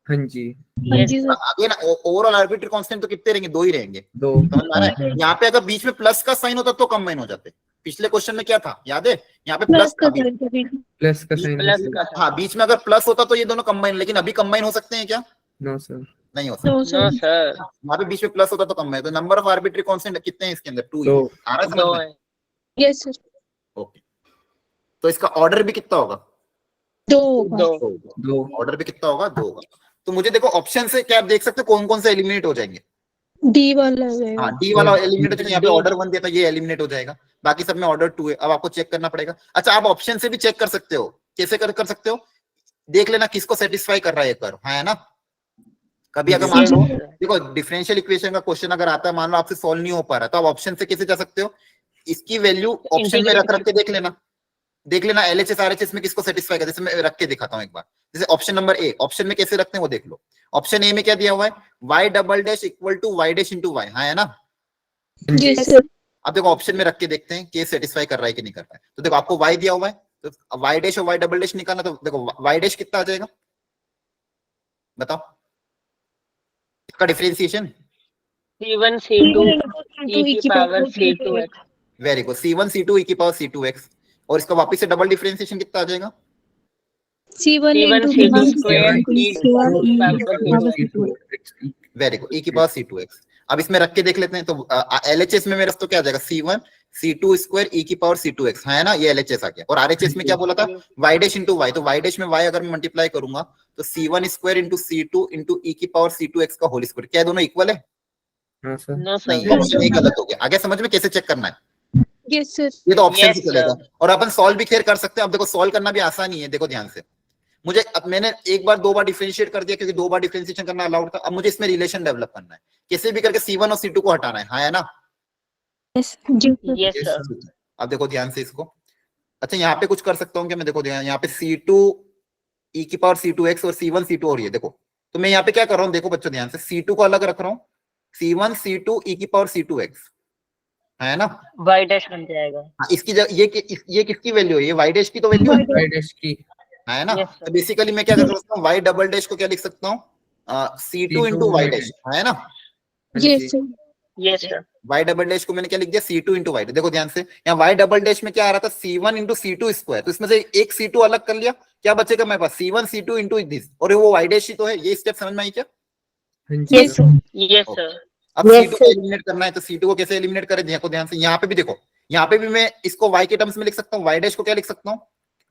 हाँ जी।
यस
जी
सर।
आगे ना ओवरऑल आर्बिट्री कांस्टेंट तो कितने रहेंगे? दो ही रहेंगे।
दो।
समझ में आ रहा है? यहाँ पे अगर बीच में प्लस का साइन होता तो कंबाइन हो जाते। पिछले क्वेश्चन में क्या था, याद है? यहाँ पे प्लस था।
प्लस का साइन
प्लस का
हाँ, बीच में अगर प्लस होता तो ये दोनों कंबाइन, लेकिन अभी कंबाइन हो सकते हैं क्या?
No sir.
नहीं हो सकते।
No sir.
वहां पे बीच में प्लस होता तो कंबाइन। तो नंबर ऑफ आर्बिट्री कांस्टेंट कितने हैं इसके अंदर? 2 ही।
दो।
आ रहा है
दो
समझ में?
है।
Yes sir.
ओके, तो इसका ऑर्डर भी कितना होगा?
दो।
दो।
ऑर्डर भी कितना होगा? 2 होगा। तो मुझे देखो ऑप्शन से क्या आप देख सकते हो कौन कौन से एलिमिनेट हो जाएंगे?
डी वाला है।
हाँ, डी वाला एलिमिनेट हो जाएगा। यहाँ पे ऑर्डर 1 दिया था, ये एलिमिनेट हो जाएगा। बाकी सब में ऑर्डर 2 है। अब आपको चेक करना पड़ेगा। अच्छा, आप ऑप्शन से भी चेक कर सकते हो। कैसे कर सकते हो? देख लेना किसको सेटिस्फाई कर रहा है कर्व, है ना? कभी अगर मान लो, देखो डिफरेंशियल इक्वेशन का क्वेश्चन अगर आता है, मान लो आपसे सॉल्व नहीं हो पा रहा, तो आप ऑप्शन से कैसे जा सकते हो? इसकी वैल्यू ऑप्शन में रख के देख लेना। LHS RHS में किसको सेटिस्फाई करता है, जैसे मैं रख के दिखाता हूँ एक बार। जैसे ऑप्शन नंबर ए, ऑप्शन में कैसे रखते हैं वो देख लो। ऑप्शन ए में क्या दिया हुआ है? y double dash equal to y dash into y, है ना?
Yes sir.
अब देखो ऑप्शन में रख के देखते हैं कि सेटिस्फाई कर रहा है कि नहीं कर रहा है। तो देखो आपको y दिया हुआ है, तो y डैश और y डबल डैश निकालना। तो देखो y डैश कितना आ जाएगा, बताओ इसका differentiation?
C1 C2
C1
e की power C2x।
Very good, C1 C2 e की पावर C2x। और इसका वापस से डबल डिफरेंशिएशन कितना आ जाएगा?
C1
C1
into
C2
C1
square
into
e
C1
की
e
पावर
की
C2x।
C2
very good, e की पावर C2x। अब इसमें रख के देख लेते हैं, तो LHS में मेरा तो क्या आ जाएगा? C1 C2 स्क्वायर e की पावर C2x, है ना, ये LHS आ गया। और RHS में क्या बोला था? y डैश इंटू y, तो y डैश में y अगर मैं मल्टीप्लाई करूंगा तो C1 square into C2 into e की पावर C2x का होल स्क्वायर। क्या दोनों इक्वल है?
हाँ सर।
नो
नहीं,
सर।
ऑप्शन ए गलत हो गया। आगे समझ में कैसे चेक करना है?
Yes sir.
ये तो ऑप्शन से
Yes,
चलेगा।
sir.
और अपन सॉल्व भी खेर कर सकते हैं। अब देखो सॉल्व करना भी आसान ही है, देखो ध्यान से। मुझे अब मैंने एक बार दो बार डिफरेंशिएट कर दिया क्योंकि दो बार डिफरेंशिएशन करना अलाउड था। अब मुझे इसमें रिलेशन डेवलप करना है, कैसे भी करके C1 और C2 को हटाना है, हाँ है ना?
Yes sir.
Yes sir।
अब देखो ध्यान से इसको। अच्छा यहाँ पे कुछ कर सकता हूँ क्या मैं? देखो यहाँ पे C2 e की पावर C2x और C1 C2 और ये देखो, तो मैं यहाँ पे क्या कर रहा हूँ, देखो बच्चों ध्यान से, C2 को अलग रख रहा हूँ, C1 C2 e की पावर C2x, है ना?
y डैश बन जाएगा।
हाँ, इसकी ये किसकी वैल्यू है? ये y डैश की तो वैल्यू है,
y डैश की।
है ना?
Yes, sir.
तो बेसिकली मैं क्या कर सकता हूँ, y डबल डैश को क्या लिख सकता हूँ? C2 इंटू y डैश, है ना?
Yes sir.
Yes sir।
y double dash को मैंने क्या लिख दिया? C2 into y। देखो ध्यान से, यहाँ y डबल डैश में क्या आ रहा था? C1 इंटू C2 स्क्वायर, तो इसमें से एक C2 अलग कर लिया, क्या बचेगा मेरे पास? C1 C2 इंटू दिस, और वो y डैश ही तो है। ये स्टेप समझ में आई क्या?
हाँ जी
Yes sir.
Yes sir।
अब C2 को एलिमिनेट करना है, तो C2 को कैसे एलिमिनेट करें? देखो ध्यान से, यहाँ पे भी देखो, यहाँ पे भी मैं इसको y के टर्म्स में लिख सकता हूँ, y डैश को क्या लिख सकता हूँ?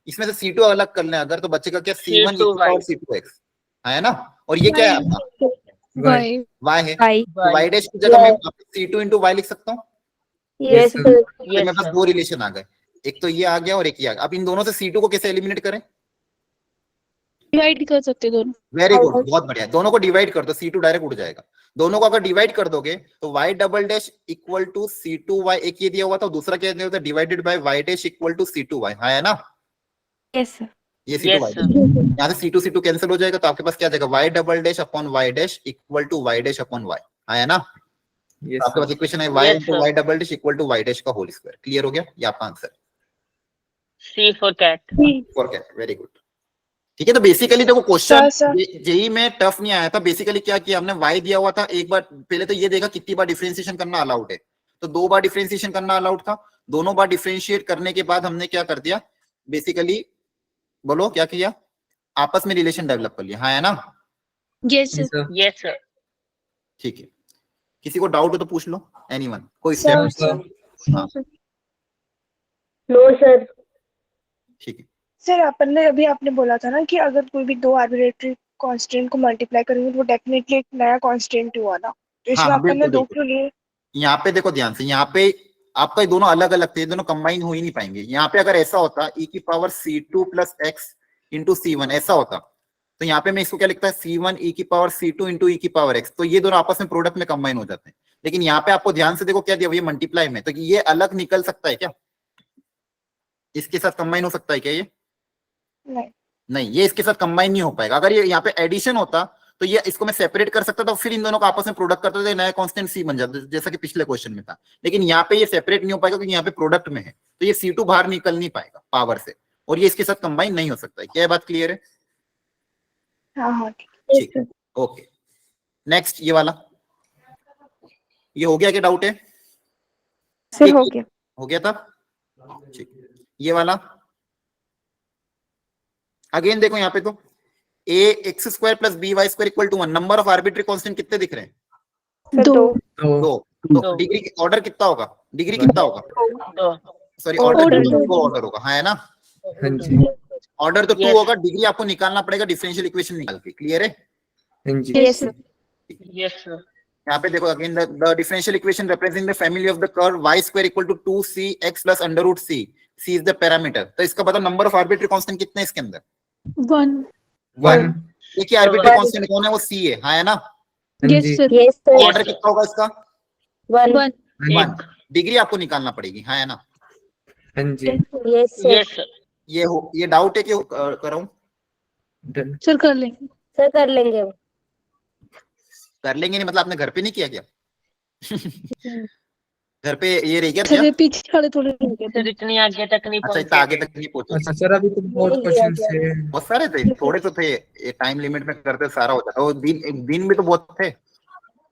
इसमें से C2 अलग कर लें अगर, तो बचेगा क्या? C1 e की पावर C2x, है ना? और ये क्या है आपका?
Y.
y है,
y
तो y डैश की जगह मैं C2 इंटू y लिख सकता हूँ।
yes
sir.
sir
तो
Yes,
मेरे पास
sir।
दो रिलेशन आ गए, एक तो ये आ गया और एक ये आ गया। अब इन दोनों से C2 को कैसे एलिमिनेट करें?
Divide कर सकते दोनों.
वेरी गुड, बहुत बढ़िया। दोनों को डिवाइड कर दो, C2 डायरेक्ट उड़ जाएगा। दोनों को अगर डिवाइड कर दोगे तो y double dash equal to C2y, एक ये दिया हुआ था, दूसरा क्या दिया हुआ था? Divided by y dash equal to C2y, है ना?
yes sir
ये
Yes,
C2y,
sir।
यहाँ से C2 कैंसिल हो जाएगा, तो आपके पास क्या आ जाएगा? y double dash upon y dash equal to y dash upon y, है ना?
yes
आपके पास
sir.
इक्वेशन है y
Yes,
into
sir।
y double dash equal to y dash का होल स्क्वायर। क्लियर हो गया? ये आपका answer
C for cat।
For cat. Very good, ठीक है। तो बेसिकली देखो क्वेश्चन
Sir,
जेई में टफ नहीं आया था। बेसिकली क्या किया हमने, y दिया हुआ था, एक बार पहले तो ये देखा कितनी बार डिफरेंशिएशन करना अलाउड है, तो दो बार डिफरेंशिएशन करना अलाउड था। दोनों बार डिफरेंशिएट करने के बाद हमने क्या कर दिया, बेसिकली बोलो क्या किया? आपस में रिलेशन डेवलप कर लिया, हाँ है ना?
Yes sir.
Yes, sir.
Yes sir।
ठीक है, किसी को डाउट हो तो पूछ लो, एनीवन, कोई
Sir,
स्टेप?
sir.
हाँ
No sir.
ठीक है।
सर अपन ने अभी आपने बोला था ना कि अगर कोई भी दो आर्बिट्रेरी कांस्टेंट को मल्टीप्लाई करेंगे तो वो डेफिनेटली एक नया कांस्टेंट हुआ ना, तो इसमें
हाँ,
अपन ने
बिल्कुल,
दो
बिल्कुल।
क्यों लिए?
यहाँ पे देखो ध्यान से, यहाँ पे आपका ये दोनों अलग अलग थे, ये दोनों कंबाइन हो ही नहीं पाएंगे। यहाँ पे अगर ऐसा होता e की power C2 plus x into C1 ऐसा होता, तो यहाँ पे मैं इसको क्या लिखता है? C1 e की पावर C2 इंटू e की पावर x, तो ये दोनों आपस में प्रोडक्ट में कंबाइन हो जाते हैं। लेकिन यहाँ पे आपको ध्यान से देखो क्या दिया, ये मल्टीप्लाई में, तो ये अलग निकल सकता है क्या? इसके साथ कंबाइन हो सकता है क्या ये?
नहीं।
नहीं, ये इसके साथ कंबाइन नहीं हो पाएगा। अगर ये यहाँ पे एडिशन होता तो ये इसको मैं सेपरेट कर सकता था, फिर इन दोनों को आपस में प्रोडक्ट करते थे, नया कांस्टेंट C बन जाता, जैसा कि पिछले क्वेश्चन में था। लेकिन यहाँ पे ये सेपरेट नहीं हो पाएगा क्योंकि यहाँ पे प्रोडक्ट में है, तो ये C2 बाहर निकल नहीं पाएगा पावर से, और ये इसके साथ कंबाइन नहीं हो सकता है। क्या बात क्लियर है?
हाँ हाँ
ठीक है, ओके। नेक्स्ट ये वाला, ये हो गया? क्या डाउट है?
sir हो गया
हो गया था, ठीक। ये वाला अगेन देखो, यहाँ पे तो a x square plus b y square equal to 1, number of arbitrary constant कितने दिख रहे हैं?
sir
दो.
तो
दो। तो डिग्री ऑर्डर कितना होगा? डिग्री कितना होगा?
दो।
सॉरी,
Order
ऑर्डर
दो.
दो ऑर्डर होगा, है ना?
हाँ जी
ऑर्डर तो 2
Yes.
होगा, डिग्री आपको निकालना पड़ेगा डिफरेंशियल इक्वेशन निकाल के। क्लियर है?
हाँ जी
yes sir
Yes sir।
यहाँ पे देखो again, the differential equation represent the family of the curve y square equal to 2cx plus under root c, c is the parameter. तो इसका पता नंबर ऑफ आर्बिट्री कांस्टेंट कितने हैं इसके अंदर?
1.
1
एक ही आर्बिट्री कांस्टेंट कौन है? वो c है, हाँ है ना?
हाँ
Yes
जी
sir.
yes sir
ऑर्डर कितना होगा इसका?
1.
1। डिग्री आपको निकालना पड़ेगी, हाँ है ना?
हाँ जी
yes sir
Yes sir।
ये डाउट है कि कराऊं?
डन
Sir कर लेंगे.
sir कर लेंगे वो
कर लेंगे नहीं मतलब आपने घर पे नहीं किया क्या? घर पे ये रह गया क्या?
थोड़े पीछे वाले थोड़े रुके
सर
थे.
इतनी आगे तक नहीं
अच्छा, इतना
पहुंचे।
आगे तक नहीं पहुंचे?
अच्छा सर अभी तो बहुत क्वेश्चन थे
बहुत सारे थे, थोड़े तो थे, ये टाइम लिमिट में करते सारा होता था, और दिन भी तो बहुत थे।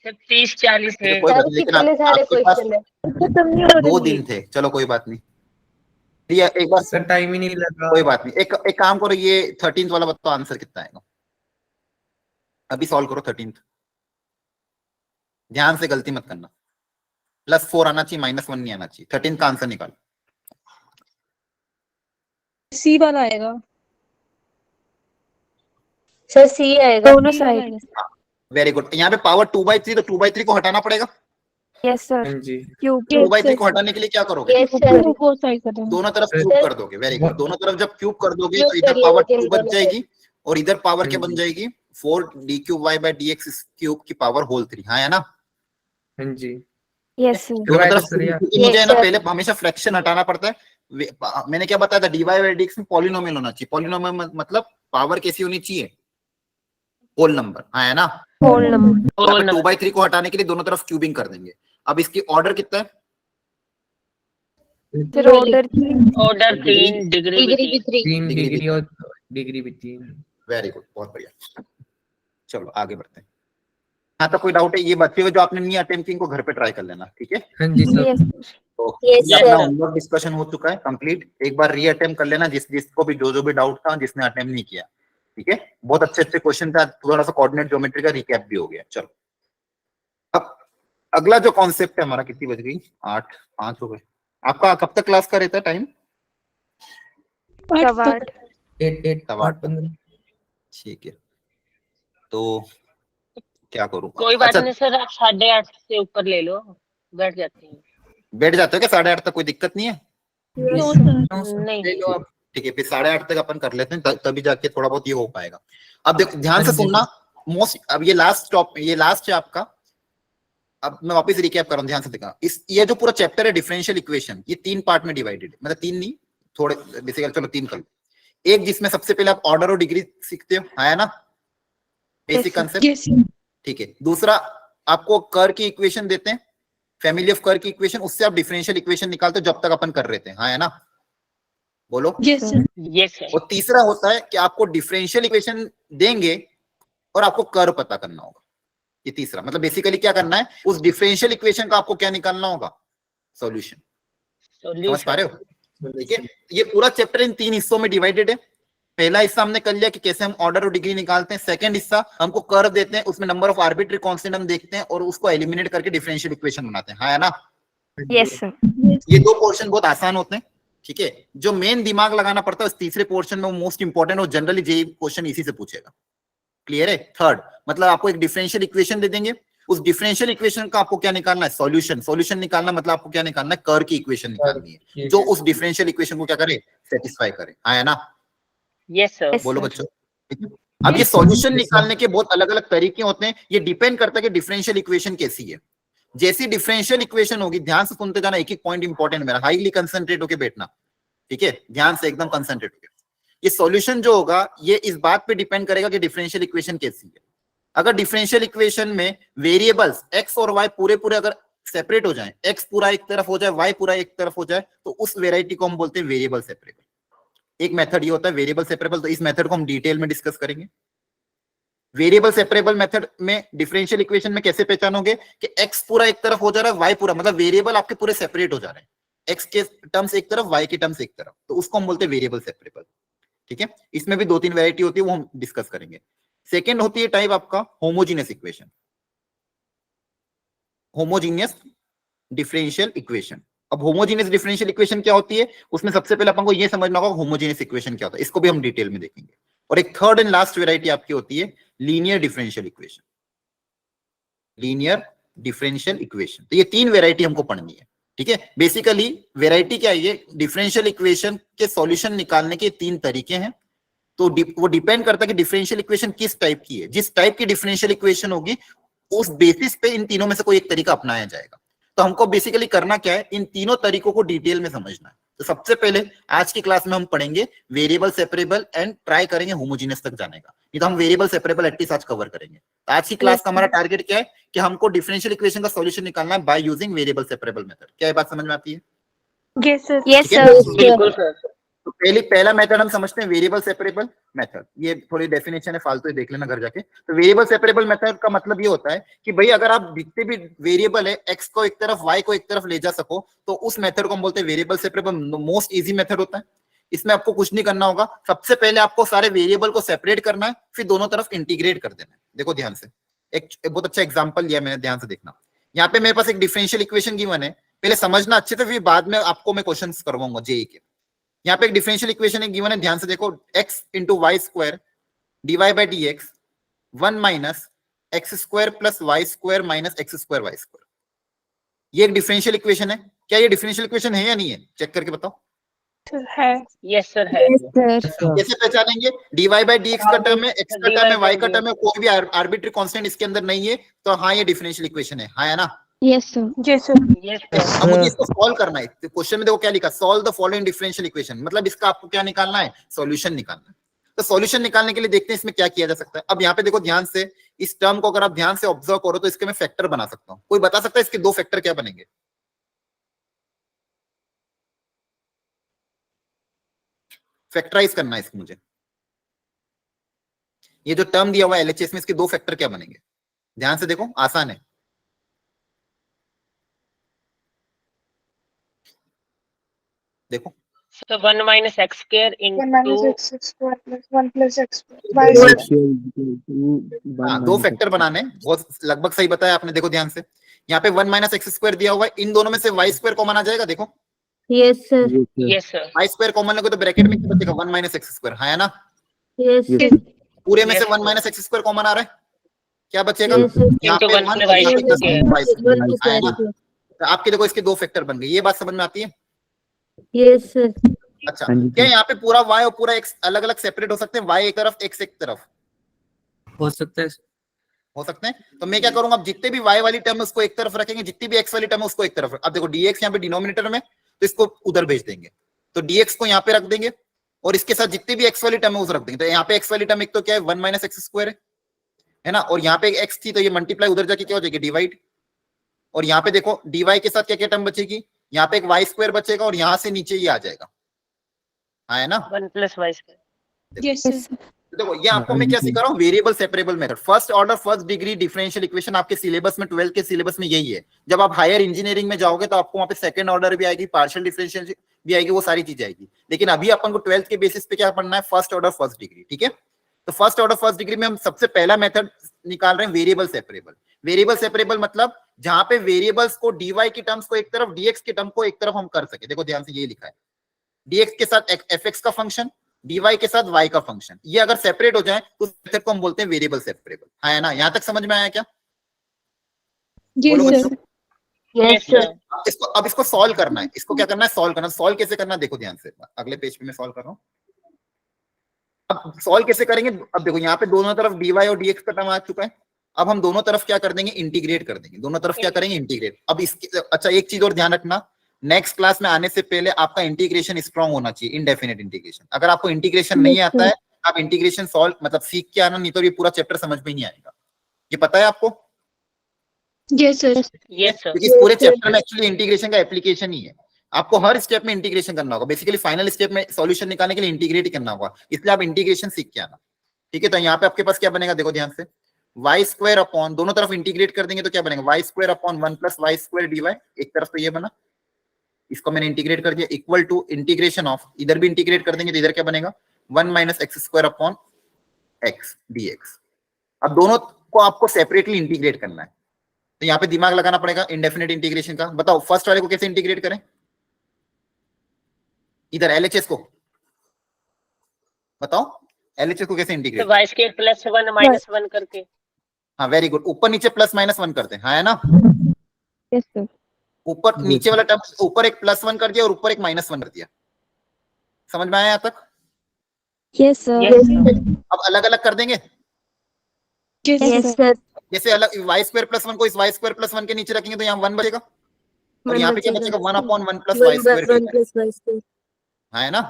सर 30-40 है।
कोई बात नहीं, लेकिन आपके पास
खत्म नहीं हो
2
रही
दिन थे, चलो कोई बात नहीं। ये एक बार
सर टाइम ही नहीं लगा।
कोई बात नहीं, एक काम करो, ये 13th वाला बताओ आंसर कितना आएगा, अभी सॉल्व करो 13th। ध्यान से गलती मत करना, +4 आना चाहिए, -1 नहीं आना चाहिए। 13th का आंसर निकालो।
सी वाला आएगा।
सर सी आएगा। दोनों
सी वाला
साइड।
आएगा।
Very good. यहाँ पे पावर 2/3, तो 2/3 को हटाना पड़ेगा।
Yes sir.
हाँ जी।
क्यूब।
2/3 को हटाने के लिए क्या करोगे?
Yes sir.
वो साइड कर देंगे।
दोनों तरफ
सर,
क्यूब कर दोगे। Very good.
वो-
दोनों तरफ जब क्यूब कर दोगे तो
क्यूब
इधर
करिए,
पावर
लेकिन
2 बच
दोनों
जाएगी और इधर पावर क्या
हाँ
बन
जी।
जाएगी? 4d³ y/dx क्यूब की पावर होल 3। हाँ है ना?
हाँ जी।
Yes sir.
दोनों
Right,
तरफ
sir, yeah.
क्योंकि मुझे है ना
Yes, sir.
पहले हमेशा फ्रैक्शन हटाना पड़ता है। मैंने क्या बताया था? dy/dx में पॉलिनोमियल होना चाहिए। पॉलिनोमियल मतलब पावर कैसी होनी चाहिए? Whole number. हाँ है ना?
Whole number.
तो यहाँ
होल
पे
नंबर।
2/3 को हटाने के लिए दोनों तरफ क्यूबिंग कर देंगे। अब इसकी ऑर्डर कितना है?
सर ऑर्डर
ऑर्डर 3, डिग्री भी 3।
3
डिग्री भी
डिग्री और डिग्री भी 3।
वेरी गुड, बहुत बढ़िया। चलो आगे बढ़ते हैं। हाँ तो कोई डाउट है? ये बच्चे हुए जो आपने नहीं अटेम्प्ट की, इनको घर पे ट्राई कर लेना, ठीक है?
हाँ जी सर।
यस
तो
Yes,
ये अपना
sir.
होमवर्क डिस्कशन हो चुका है कंप्लीट। एक बार री अटेम्प्ट कर लेना जिसको भी जो भी डाउट था, जिसने अटेम्प्ट नहीं किया, ठीक है? बहुत अच्छे क्वेश्चन था, थोड़ा सा कोऑर्डिनेट ज्योमेट्री का रिकैप भी हो गया। चलो अब अगला जो कॉन्सेप्ट है हमारा, कितनी बज गई? 8:05 हो गए। आपका कब तक क्लास का रहता है टाइम?
8
8
सवा
8 15।
ठीक है, तो क्या करूं?
कोई बात
अच्छा,
नहीं सर, आप 8:30 से ऊपर ले लो, बैठ जाते हैं।
बैठ जाते हो क्या 8:30 तक? कोई दिक्कत नहीं है?
No sir.
नहीं
ले लो आप।
ठीक है, फिर 8:30 तक अपन कर लेते हैं, तभी जाके थोड़ा बहुत ये हो पाएगा। अब देखो ध्यान से सुनना, अब ये लास्ट है आपका। अब मैं वापस रिकैप कर रहा हूँ, ध्यान से देखना। ये जो पूरा चैप्टर है डिफरेंशियल इक्वेशन, ये 3 पार्ट में डिवाइडेड है। मतलब 3 नहीं, थोड़े बेसिकली चलो 3 कर लो। एक जिसमें सबसे पहले आप ऑर्डर और डिग्री सीखते हो, है ना? बेसिक कंसेप्ट,
यस
ठीक है। दूसरा आपको कर्व की इक्वेशन देते हैं, फैमिली ऑफ कर्व की इक्वेशन, उससे आप डिफरेंशियल इक्वेशन निकालते हो, जब तक अपन कर रहे थे। हाँ है ना? बोलो।
Yes sir.
Yes sir.
और तीसरा होता है कि आपको डिफरेंशियल इक्वेशन देंगे और आपको कर्व पता करना होगा। ये तीसरा, मतलब बेसिकली क्या करना है, उस डिफरेंशियल इक्वेशन का आपको क्या निकालना होगा? सॉल्यूशन। समझ पा रहे हो? ठीक है, ये पूरा चैप्टर इन 3 हिस्सों में डिवाइडेड है। पहला हिस्सा हमने कर लिया कि कैसे हम ऑर्डर और डिग्री निकालते हैं। सेकंड हिस्सा हमको कर्व देते हैं, उसमें नंबर ऑफ आर्बिट्री कांस्टेंट हम देखते हैं और उसको एलिमिनेट करके डिफरेंशियल इक्वेशन बनाते हैं। हाँ है ना?
Yes sir.
ये 2 पोर्शन बहुत आसान होते हैं, ठीक है। जो मेन दिमाग लगाना पड़ता है उस तीसरे पोर्शन में, वो मोस्ट इंपॉर्टेंट और जनरली जेईई क्वेश्चन इसी से पूछेगा। क्लियर है? थर्ड मतलब आपको एक डिफरेंशियल इक्वेशन दे देंगे, उस डिफरेंशियल इक्वेशन का आपको क्या निकालना है? सॉल्यूशन। सॉल्यूशन निकालना मतलब आपको क्या निकालना है? कर्व की इक्वेशन निकालनी है जो उस डिफरेंशियल इक्वेशन को क्या करे? सेटिस्फाई करे। हाँ है ना?
Yes sir.
बोलो बच्चों, ठीक है। अब ये सॉल्यूशन निकालने के बहुत अलग अलग तरीके होते हैं, ये डिपेंड करता है कि डिफरेंशियल इक्वेशन कैसी है। जैसी डिफरेंशियल इक्वेशन होगी, ध्यान से सुनते जाना, एक एक पॉइंट इंपॉर्टेंट मेरा, हाईली कंसंट्रेट होकर बैठना, ठीक है? ध्यान से एकदम कंसंट्रेट होकर। ये सॉल्यूशन जो होगा ये इस बात पे डिपेंड करेगा कि डिफरेंशियल इक्वेशन कैसी है। अगर डिफरेंशियल इक्वेशन में वेरिएबल्स x और y पूरे पूरे अगर सेपरेट हो जाएं, x पूरा एक तरफ हो जाए, y पूरा एक तरफ हो जाए, तो उस वेराइटी को हम बोलते हैं वेरिएबल सेपरेबल। एक मेथड ये होता है वेरिएबल सेपरेबल, तो इस मेथड को हम डिटेल में डिस्कस करेंगे। वेरिएबल सेपरेबल मेथड में डिफरेंशियल इक्वेशन में कैसे पहचानोगे कि x पूरा एक तरफ हो जा रहा है, y पूरा, मतलब वेरिएबल आपके पूरे सेपरेट हो जा रहे हैं, x के टर्म्स एक तरफ, y के टर्म्स एक तरफ, तो उसको हम बोलते हैं वेरिएबल सेपरेबल। ठीक है, इसमें भी 2-3 वैरायटी होती है, वो हम डिस्कस करेंगे। सेकेंड होती है टाइप आपका homogeneous equation, homogeneous differential equation. अब होमोजीनियस डिफरेंशियल इक्वेशन क्या होती है, उसमें सबसे पहले अपन को यह समझना होगा होमोजीनियस इक्वेशन क्या होता है, इसको भी हम डिटेल में देखेंगे। और एक थर्ड एंड लास्ट वैरायटी आपकी होती है linear differential equation, linear differential equation. तो ये 3 वैरायटी हमको पढ़नी है। ठीक है, बेसिकली वैरायटी क्या है, डिफरेंशियल इक्वेशन के सॉल्यूशन निकालने के 3 तरीके हैं। तो वो डिपेंड करता है कि डिफरेंशियल इक्वेशन किस टाइप की है। जिस टाइप की डिफरेंशियल इक्वेशन होगी उस बेसिस पे इन तीनों में से कोई एक तरीका अपनाया जाएगा। तो हमको बेसिकली करना क्या है, इन तीनों तरीकों को डिटेल में समझना है। तो सबसे पहले आज की क्लास में हम पढ़ेंगे वेरिएबल सेपरेबल एंड ट्राई करेंगे होमोजीनियस तक जाने का। नहीं तो हम वेरिएबल सेपरेबल एटलीस्ट आज कवर करेंगे। तो आज की क्लास का हमारा टारगेट क्या है कि हमको डिफरेंशियल इक्वेशन का सॉल्यूशन निकालना है by using variable separable method. क्या ये बात समझ में आती है?
Yes sir.
यस
ठीक है?
सर।
बिल्कुल सर।
तो पहला मेथड हम समझते हैं वेरिएबल सेपरेबल मेथड। ये थोड़ी डेफिनेशन है, फालतू ही देख लेना घर जाके। तो वेरिएबल सेपरेबल मेथड का मतलब ये होता है कि भाई अगर आप जितने भी वेरिएबल है एक्स को एक तरफ वाई को एक तरफ ले जा सको तो उस मेथड को हम बोलते हैं variable separable. Most easy method होता है। इसमें आपको कुछ नहीं करना होगा, सबसे पहले आपको सारे वेरिएबल को सेपरेट करना है, फिर दोनों तरफ इंटीग्रेट कर देना है। देखो ध्यान से, एक बहुत अच्छा एग्जांपल लिया मैंने, ध्यान से देखना। यहाँ पे मेरे पास एक डिफरेंशियल इक्वेशन गिवन है, पहले समझना अच्छे से, फिर बाद में आपको मैं क्वेश्चंस करवाऊंगा जेई के। यहाँ पे एक डिफरेंशियल इक्वेशन है गिवन है, ध्यान से देखो, x into y square d y by d x 1 minus x square plus y square minus x square y square. ये एक डिफरेंशियल इक्वेशन है। क्या ये डिफरेंशियल इक्वेशन है या नहीं है? चेक करके बताओ।
है।
यस सर है।
कैसे पहचानेंगे? D y by d x का टर्म है, एक्स का टर्म है, वाई का टर्म है, कोई भी आर्बिट्री कांस्टेंट इसके अंदर नहीं है, तो हाँ ये डिफरेंशियल इक्वेशन है। हाँ है ना?
Yes sir.
Yes sir.
Yes
अब मुझे इसको सॉल्व करना है। क्वेश्चन में देखो क्या लिखा, solve the following differential equation, मतलब इसका आपको क्या निकालना है? सॉल्यूशन निकालना है। तो सॉल्यूशन निकालने के लिए देखते हैं इसमें क्या किया जा सकता है। अब यहाँ पे देखो ध्यान से, इस टर्म को अगर आप ध्यान से ऑब्जर्व करो तो इसके मैं फैक्टर बना सकता हूँ। कोई बता सकता है इसके दो फैक्टर क्या बनेंगे? फैक्टराइज करना है इसको मुझे। ये जो टर्म दिया हुआ है एलएचएस में, इसके दो फैक्टर क्या बनेंगे? ध्यान से देखो, आसान है। देखो
sir 1 minus x square
1 minus
into
x square plus 1 plus x square y
हाँ, दो फैक्टर बनाने, बहुत लगभग सही बताया आपने। देखो ध्यान से, यहाँ पे 1 माइनस एक्स स्क्वायर दिया हुआ है, इन दोनों में से वाई स्क्वायर कॉमन आ जाएगा। देखो
yes sir.
Yes sir
y square common लगे तो ब्रैकेट में क्या बचेगा? 1 माइनस एक्स स्क्वायर। है ना?
यस
पूरे में से
Yes,
1 minus x square common आ रहा है, क्या बचेगा?
Yes, sir.
यहाँ
Into
पे
one
1
plus
और यहाँ
y
पे
square.
y square। है ना? तो आपके देखो इसके दो फैक्टर बन गए। ये बात समझ में आती है?
Yes sir.
अच्छा,
हाँ जी,
क्या यहाँ पे पूरा y और पूरा x अलग अलग सेपरेट हो सकते हैं? y एक तरफ, x एक तरफ
हो सकता है।
हो सकते हैं। तो मैं क्या करूंगा, अब जितने भी y वाली टर्म है उसको एक तरफ रखेंगे, जितनी भी x वाली टर्म है उसको एक तरफ। अब देखो dx यहाँ पे डिनोमिनेटर में, तो इसको उधर भेज देंगे, तो dx को यहाँ पे रख देंगे और इसके साथ जितनी भी x वाली टर्म है उस रख देंगे। तो यहाँ पे x वाली टर्म एक तो क्या है? 1 माइनस एक्स स्क्वायर है ना? और यहाँ पे x थी तो ये मल्टीप्लाई उधर जाके क्या हो जाएगी? डिवाइड। और यहाँ पे देखो dy के साथ क्या क्या टर्म बचेगी? यहाँ पे एक y स्क्वायर बचेगा और यहाँ से नीचे ये आ जाएगा। हाँ है ना?
1 plus y square.
yes sir
देखो ये आपको मैं क्या सिखा रहा हूँ, variable separable method. First order first degree differential equation आपके सिलेबस में, 12th के सिलेबस में यही है। जब आप हायर इंजीनियरिंग में जाओगे तो आपको वहाँ पे सेकंड ऑर्डर भी आएगी, पार्शियल डिफरेंशियल भी आएगी, वो सारी चीजें आएगी। लेकिन अभी अपन को 12th के बेसिस पे क्या पढ़ना है? First order first degree. ठीक है? तो फर्स्ट ऑर्डर फर्स्ट डिग्री में हम सबसे पहला मेथड निकाल रहे हैं वेरिएबल सेपरेबल। वेरिएबल सेपरेबल मतलब जहां पे वेरिएबल्स को dy की टर्म्स को एक तरफ, dx की टर्म को एक तरफ हम कर सके। देखो ध्यान से ये लिखा है, dx के साथ fx का फंक्शन, dy के साथ y का फंक्शन, ये अगर सेपरेट हो जाए तो मेथड को हम बोलते हैं वेरिएबल सेपरेबल। है ना? यहां तक समझ में आया क्या?
yes
बोलो
sir
बच्चों।
यस सर
अब इसको सॉल्व करना है। इसको क्या करना है? सॉल्व करना। सॉल्व कैसे करना है? देखो ध्यान से, अगले पेज पे मैं सॉल्व कर रहा हूँ। अब सॉल्व कैसे करेंगे? अब देखो यहाँ पे दोनों तरफ dy और dx का टर्म आ चुका है। अब हम दोनों तरफ क्या कर देंगे? इंटीग्रेट कर देंगे। दोनों तरफ क्या करेंगे? इंटीग्रेट। अब इसके अच्छा एक चीज और ध्यान रखना, नेक्स्ट क्लास में आने से पहले आपका इंटीग्रेशन स्ट्रांग होना चाहिए, इनडेफिनेट इंटीग्रेशन। अगर आपको इंटीग्रेशन नहीं आता है, आप इंटीग्रेशन सॉल्व मतलब सीख के आना, नहीं तो ये पूरा चैप्टर समझ में नहीं आएगा। ये पता है आपको?
yes sir
यस सर
क्योंकि इस पूरे चैप्टर में एक्चुअली इंटीग्रेशन का एप्लीकेशन ही है। आपको हर स्टेप में इंटीग्रेशन करना होगा। बेसिकली फाइनल स्टेप में सॉल्यूशन निकालने के लिए इंटीग्रेट ही करना होगा, इसलिए आप इंटीग्रेशन सीख के आना। ठीक है? तो यहाँ पे आपके पास क्या बनेगा? देखो ध्यान से, वाई स्क्वायर अपॉन, दोनों तरफ इंटीग्रेट कर देंगे तो क्या बनेगा? Y square upon 1 plus y square dy। एक तरफ तो ये बना, इसको मैंने इंटीग्रेट कर दिया, इक्वल टू इंटीग्रेशन ऑफ, इधर भी इंटीग्रेट कर देंगे तो इधर क्या बनेगा? 1 minus x square upon x dx। अब दोनों को आपको सेपरेटली इंटीग्रेट करना है, तो यहाँ पे दिमाग लगाना पड़ेगा इंडेफिनेट इंटीग्रेशन का। बताओ फर्स्ट वाले को कैसे इंटीग्रेट करें? इधर एलएचएस को बताओ, एलएचएस को कैसे integrate?
y square plus 1 minus 1 करके।
हाँ वेरी गुड, ऊपर नीचे प्लस माइनस 1 करते हैं। हाँ है ना?
Yes sir.
ऊपर नीचे वाला टर्म, ऊपर एक प्लस 1 कर दिया और ऊपर एक -1 कर दिया। समझ में आया यहाँ तक?
Yes sir.
यस सर
अब अलग अलग कर देंगे।
yes
yes
sir
sir.
जैसे अलग y स्क्वायर प्लस 1 को इस y स्क्वायर प्लस 1 के नीचे रखेंगे तो यहाँ 1 बचेगा और यहाँ पे क्या बचेगा? 1 अपॉन 1 प्लस वाई स्क्वायर। है ना?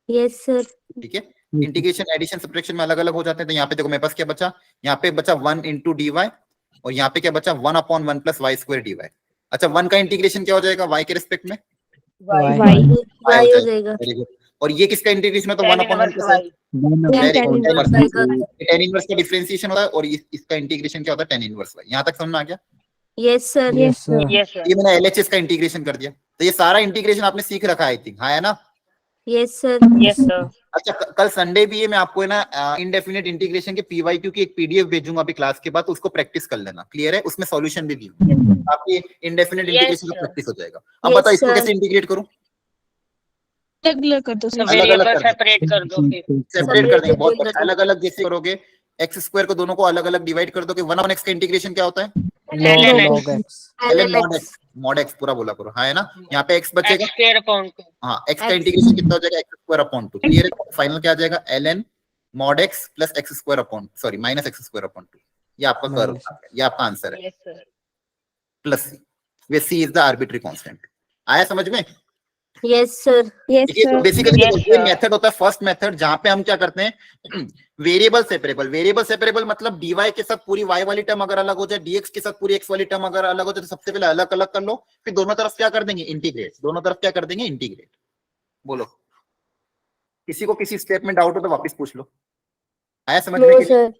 Yes sir.
ठीक है? इंटीग्रेशन एडिशन सब्ट्रैक्शन में अलग अलग हो जाते हैं। तो यहाँ पे देखो मेरे पास क्या बचा? यहाँ पे बचा 1 इंटू dy और यहाँ पे क्या बचा? 1 upon 1 plus y square dy। अच्छा 1 का इंटीग्रेशन क्या हो जाएगा y के रिस्पेक्ट में?
वाई हो जाएगा।
Very good. और ये किसका इंटीग्रेशन है तो 1
tan
upon 1
inverse y.
tan inverse y का।
tan इनवर्स का डिफरेंशिएशन होता है और इसका इंटीग्रेशन क्या होता है tan इनवर्स y। यहाँ तक समझ में आ गया?
Yes sir.
Yes, sir.
Yes sir.
ये मैंने एलएचएस का इंटीग्रेशन कर दिया, तो ये सारा इंटीग्रेशन आपने सीख रखा है आई थिंक, हाँ है ना?
Yes sir.
Yes sir.
अच्छा कल संडे भी है, मैं आपको है ना इनडेफिनेट इंटीग्रेशन के पीवाईक्यू की एक पीडीएफ भेजूंगा अभी क्लास के बाद, तो उसको प्रैक्टिस कर लेना, क्लियर है? उसमें सॉल्यूशन भी दी आपकी इंडेफिनेट
Yes,
इंटीग्रेशन का
sir.
प्रैक्टिस हो जाएगा। अब
Yes,
बताओ इसको
sir.
कैसे इंटीग्रेट करूं?
अलग कर दो
So
अलग अलग
variable
कर दो,
separate कर दो फिर.
सेपरेट कर देंगे, बहुत
Separate
अच्छा। अलग अलग जैसे करोगे एक्स स्क्वायर को दोनों को अलग अलग डिवाइड कर दोगे, 1 अपॉन x का इंटीग्रेशन क्या होता है?
ln x.
Log x.
ln mod x पूरा बोला करो, हाँ है ना? यहाँ पे x बचेगा,
X square upon 2.
हाँ x का
X.
इंटीग्रेशन कितना हो जाएगा? x स्क्वायर अपॉन 2, क्लियर है? फाइनल क्या आ जाएगा? ln mod x plus x square upon sorry minus x square upon 2। ये आपका कर्व,
Minus.
ये आपका आंसर है,
Yes sir.
Plus c, way c is the arbitrary constant. आया समझ में?
Yes sir.
Yes,
देखिए
sir.
बेसिकली
Yes,
ये
sir.
मेथड होता है फर्स्ट मेथड, जहां पे हम क्या करते हैं वेरिएबल सेपरेबल। वेरिएबल सेपरेबल मतलब dy के साथ पूरी y वाली टर्म अगर अलग हो जाए, dx के साथ पूरी x वाली टर्म अगर अलग हो जाए, तो सबसे पहले अलग अलग कर लो, फिर दोनों तरफ क्या कर देंगे? इंटीग्रेट। दोनों तरफ क्या कर देंगे? इंटीग्रेट। बोलो, किसी को किसी स्टेप में डाउट हो तो वापस पूछ लो। आया समझ में?
नो
कि
सर।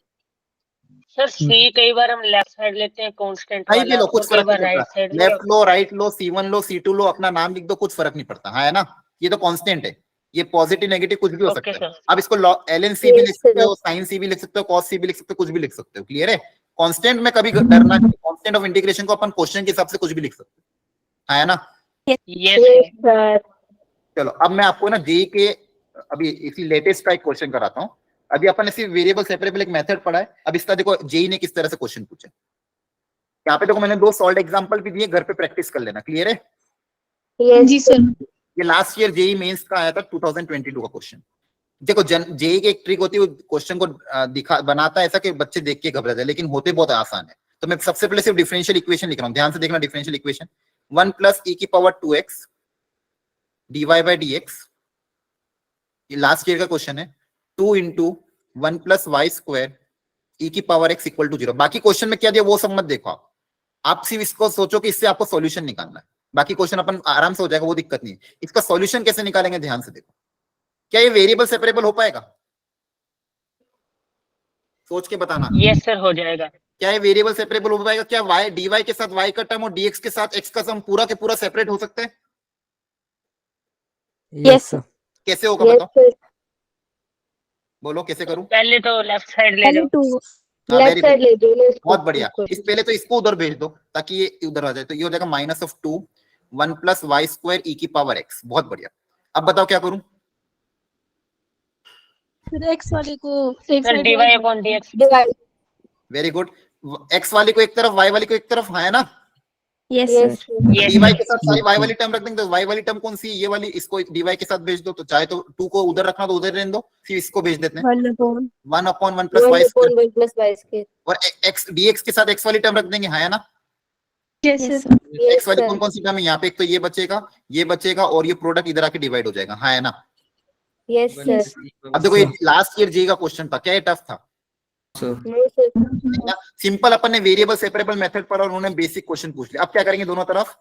सर C कई बार हम लेफ्ट साइड लेते हैं कांस्टेंट
नहीं भी
वाला,
लो,
और
कुछ
कई
फर्क
बार
नहीं
राइट
पड़ता,
साइड
लेफ्ट लो, राइट लो, C1 लो, C2 लो, अपना नाम लिख दो, कुछ फर्क नहीं पड़ता, हाँ है ना? ये तो कांस्टेंट है, ये पॉजिटिव नेगेटिव कुछ भी हो
ओके
सकता है।
सर.
अब इसको ln c भी
Yes,
लिख सकते
sir.
हो, sin c भी लिख सकते हो, cos c भी लिख सकते हो, कुछ भी लिख सकते हो, क्लियर है? कांस्टेंट में कभी डरना नहीं, कांस्टेंट ऑफ इंटीग्रेशन को अपन क्वेश्चन के हिसाब से कुछ भी लिख सकते हैं, हाँ है ना?
Yes sir.
Yes sir.
चलो अब मैं आपको ना जेई के अभी इसी लेटेस्ट का एक क्वेश्चन कराता हूँ। अभी अपन इसी वेरिएबल सेपरेबल एक मेथड पढ़ा है, अब इसका देखो जेई ने किस तरह से क्वेश्चन पूछे। यहाँ पे देखो मैंने 2 सॉल्व एग्जांपल भी दिए, घर पे प्रैक्टिस कर लेना, क्लियर है?
यस
जी सर।
ये लास्ट ईयर जेई मेंस का आया था 2022 का क्वेश्चन। देखो जेई की एक ट्रिक होती है, क्वेश्चन को दिखा बनाता है ऐसा कि बच्चे देख के घबरा जाए, लेकिन होते बहुत आसान है। तो मैं सबसे पहले सिर्फ डिफरेंशियल इक्वेशन लिख रहा हूँ, ध्यान से देखना। डिफरेंशियल इक्वेशन 1 प्लस e की power 2x dy by dx, ये लास्ट ईयर का क्वेश्चन है। 2 into 1 plus y square e की पावर x इक्वल टू 0। बाकी क्वेश्चन में क्या दिया वो सब मत देखो, आप सिर्फ इसको सोचो कि इससे आपको सॉल्यूशन निकालना है, बाकी क्वेश्चन अपन आराम से हो जाएगा, वो दिक्कत नहीं है। इसका सॉल्यूशन कैसे निकालेंगे ध्यान से देखो। क्या ये वेरिएबल सेपरेबल हो पाएगा? सोच के बताना।
Yes sir हो जाएगा.
क्या ये वेरिएबल सेपरेबल हो पाएगा? क्या y dy के साथ y का टर्म और dx के साथ x का सम पूरा के पूरा सेपरेट हो सकता है?
Yes, sir.
कैसे होगा
यस
बताओ,
सर।
बोलो कैसे करूं?
पहले तो लेफ्ट साइड ले
पहले
लो.
टू
हाँ,
लेफ्ट
very
साइड ले दो ना इसको।
बहुत बढ़िया। इस पहले तो इसको उधर भेज दो ताकि ये उधर आ जाए, तो ये हो जाएगा minus of 2 1 plus y square e की पावर x। बहुत बढ़िया। अब बताओ क्या करूं?
फिर एक्स वाले को एक
sir dy upon dx.
Divide.
Very good. x वाली को एक तरफ, y वाली को एक तरफ, हाँ है ना?
Yes,
yes
sir.
Sir.
Yes
dy
sir.
के साथ सारी y वाली टर्म रख देंगे, तो y वाली टर्म कौन सी? ये वाली, इसको dy के साथ भेज दो, तो चाहे तो 2 को उधर रखना तो उधर रहने दो, फिर इसको भेज देते हैं
1 upon
1 upon 1 plus y
1
square,
upon 1 plus y square।
और x dx के साथ x वाली टर्म रख देंगे, हाँ है ना?
Yes,
Yes,
sir.
Yes
x वाली
सर।
कौन कौन सी टर्म है? यहाँ पे एक तो ये बचेगा और ये प्रोडक्ट इधर आके डिवाइड हो जाएगा, हाँ है ना?
Yes sir.
अब देखो ये लास्ट ईयर जेई का क्वेश्चन था, क्या ये टफ था?
No sir.
सिंपल अपन ने वेरिएबल सेपरेबल मेथड पर और उन्होंने बेसिक क्वेश्चन पूछ लिया। अब क्या करेंगे दोनों तरफ?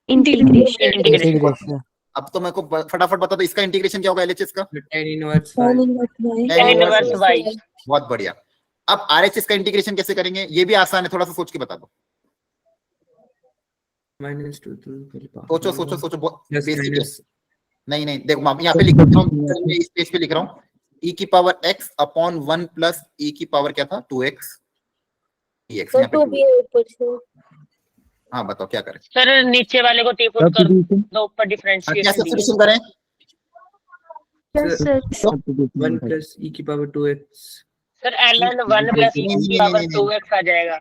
integration.
Integration.
अब तो मेरे को फटाफट बता दो इसका इंटीग्रेशन क्या होगा एलएचएस का?
tan inverse
tan
y.
inverse y।
tan
inverse
inverse
y.
बहुत बढ़िया। अब आरएचएस का इंटीग्रेशन कैसे करेंगे? ये भी आसान है, थोड़ा सा सोच के बता दो।
minus 2 to the power
सोचो सोचो सोचो, बहुत
plus
बेसिक है।
minus
नहीं नहीं देखो, मैं यहाँ पे लिख रहा हूँ, इस पेज पे लिख रहा हूँ, e की power x upon 1 plus e की पावर क्या था? 2x dx।
तो
यहाँ पे
2 भी है ऊपर से।
हाँ बताओ क्या करें?
सर नीचे वाले को टी पुट कर
Substitution.
दो, ऊपर
क्या
डिफरेंशिएशन
सब्स्टिट्यूशन करें?
Yes, sir.
1 plus e की power 2x.
Sir ln 1 plus e की पावर 2x आ जाएगा.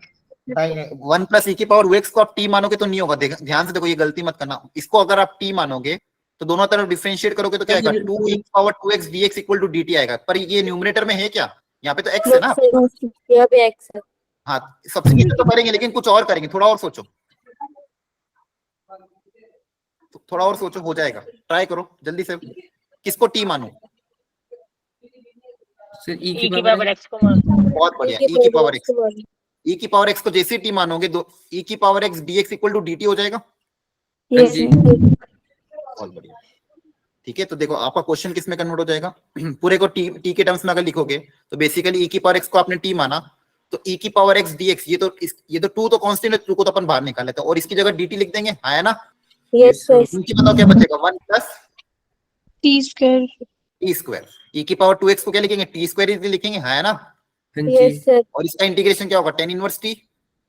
नहीं 1 प्लस e की पावर x को आप t मानोगे तो नहीं होगा। ध्यान से देखो, ये गलती मत करना। इसको अगर आप t मानोगे तो दोनों तरफ डिफरेंशिएट करोगे तो क्या आएगा? 2 e की power 2x dx equal to dt आएगा। पर ये न्यूमरेटर में है क्या? यहाँ पे तो x है ना।
यहाँ पे x है।
हाँ सब्स्टिट्यूशन तो करेंगे, लेकिन कुछ और करेंगे, थोड़ा और सोचो, थोड़ा और सोचो, हो जाएगा। ट्राई करो जल्दी से। किसको t मानो?
Sir e
e की पावर x को मान.
बहुत बढ़िया, e की पावर x। e की पावर x को जैसे t मानोगे, e की power x dx equal to dt हो जाएगा।
Yes,
जी.
sir.
बहुत बढ़िया, ठीक है, तो देखो आपका क्वेश्चन किस में कन्वर्ट हो जाएगा पूरे को टी के टर्म्स में अगर लिखोगे तो बेसिकली ई की पावर एक्स को आपने टी माना, तो ई की पावर एक्स डी एक्स, ये तो टू तो कांस्टेंट है, टू को तो अपन बाहर निकाल लेते हैं और इसकी जगह dt लिख देंगे, है ना।
Yes, sir.
इनकी बताओ क्या बचेगा, 1 plus
t square
t square, e की पावर 2x को क्या लिखेंगे, टी स्क्वायर लिखेंगे, है ना।
हाँ
Yes,
जी
sir.
और इसका इंटीग्रेशन क्या होगा, tan inverse T,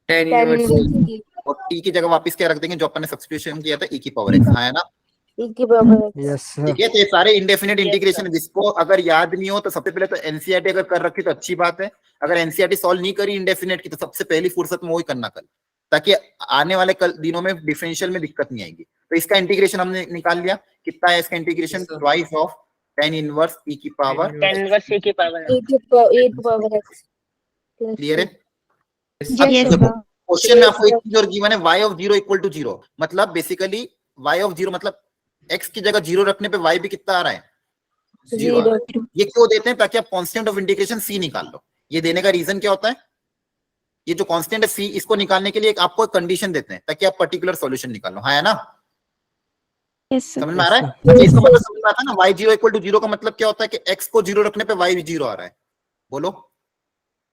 tan
Tan
inverse
inverse T.
और टी की जगह वापस क्या रख देंगे जो अपन ने सब्स्टिट्यूशन किया था, ई की पावर एक्स, है ना।
E की पावर x.
Yes, sir.
ठीक है, तो ये सारे इंडेफिनिट
Yes,
इंटीग्रेशन है, जिसको अगर याद नहीं हो तो सबसे पहले तो एनसीईआरटी अगर कर रखी तो अच्छी बात है, अगर एनसीईआरटी सॉल्व नहीं करी इंडेफिनिट की तो सबसे पहली फुर्सत में वही करना कल, ताकि आने वाले कल दिनों में डिफरेंशियल में दिक्कत नहीं आएगी। तो इसका इंटीग्रेशन हमने निकाल लिया, कितना है इसका integration,
Yes, sir.
Twice of tan inverse e की पावर,
tan inverse e की पावर
E की पावर x. Plus
क्लियर है।
Yes,
अब
Yes,
देखो
sir.
क्वेश्चन में आपको एक चीज और गिवन है, y ऑफ 0 इक्वल टू 0, मतलब बेसिकली y ऑफ 0 मतलब x की जगह 0 रखने पे y भी कितना आ रहा है, 0 आ रहा है।
zero.
ये क्यों देते हैं, ताकि आप कांस्टेंट ऑफ इंटीग्रेशन c निकाल लो। ये देने का रीजन क्या होता है, ये जो कांस्टेंट है c, इसको निकालने के लिए एक आपको कंडीशन देते हैं ताकि आप पर्टिकुलर सॉल्यूशन निकाल लो, है ना।
Yes, sir.
समझ में आ रहा है,
Yes,
इसका मतलब
yes.
समझ में आता है ना, y 0 इक्वल टू 0 का मतलब क्या होता है कि x को 0 रखने पे y भी 0 आ रहा है। बोलो,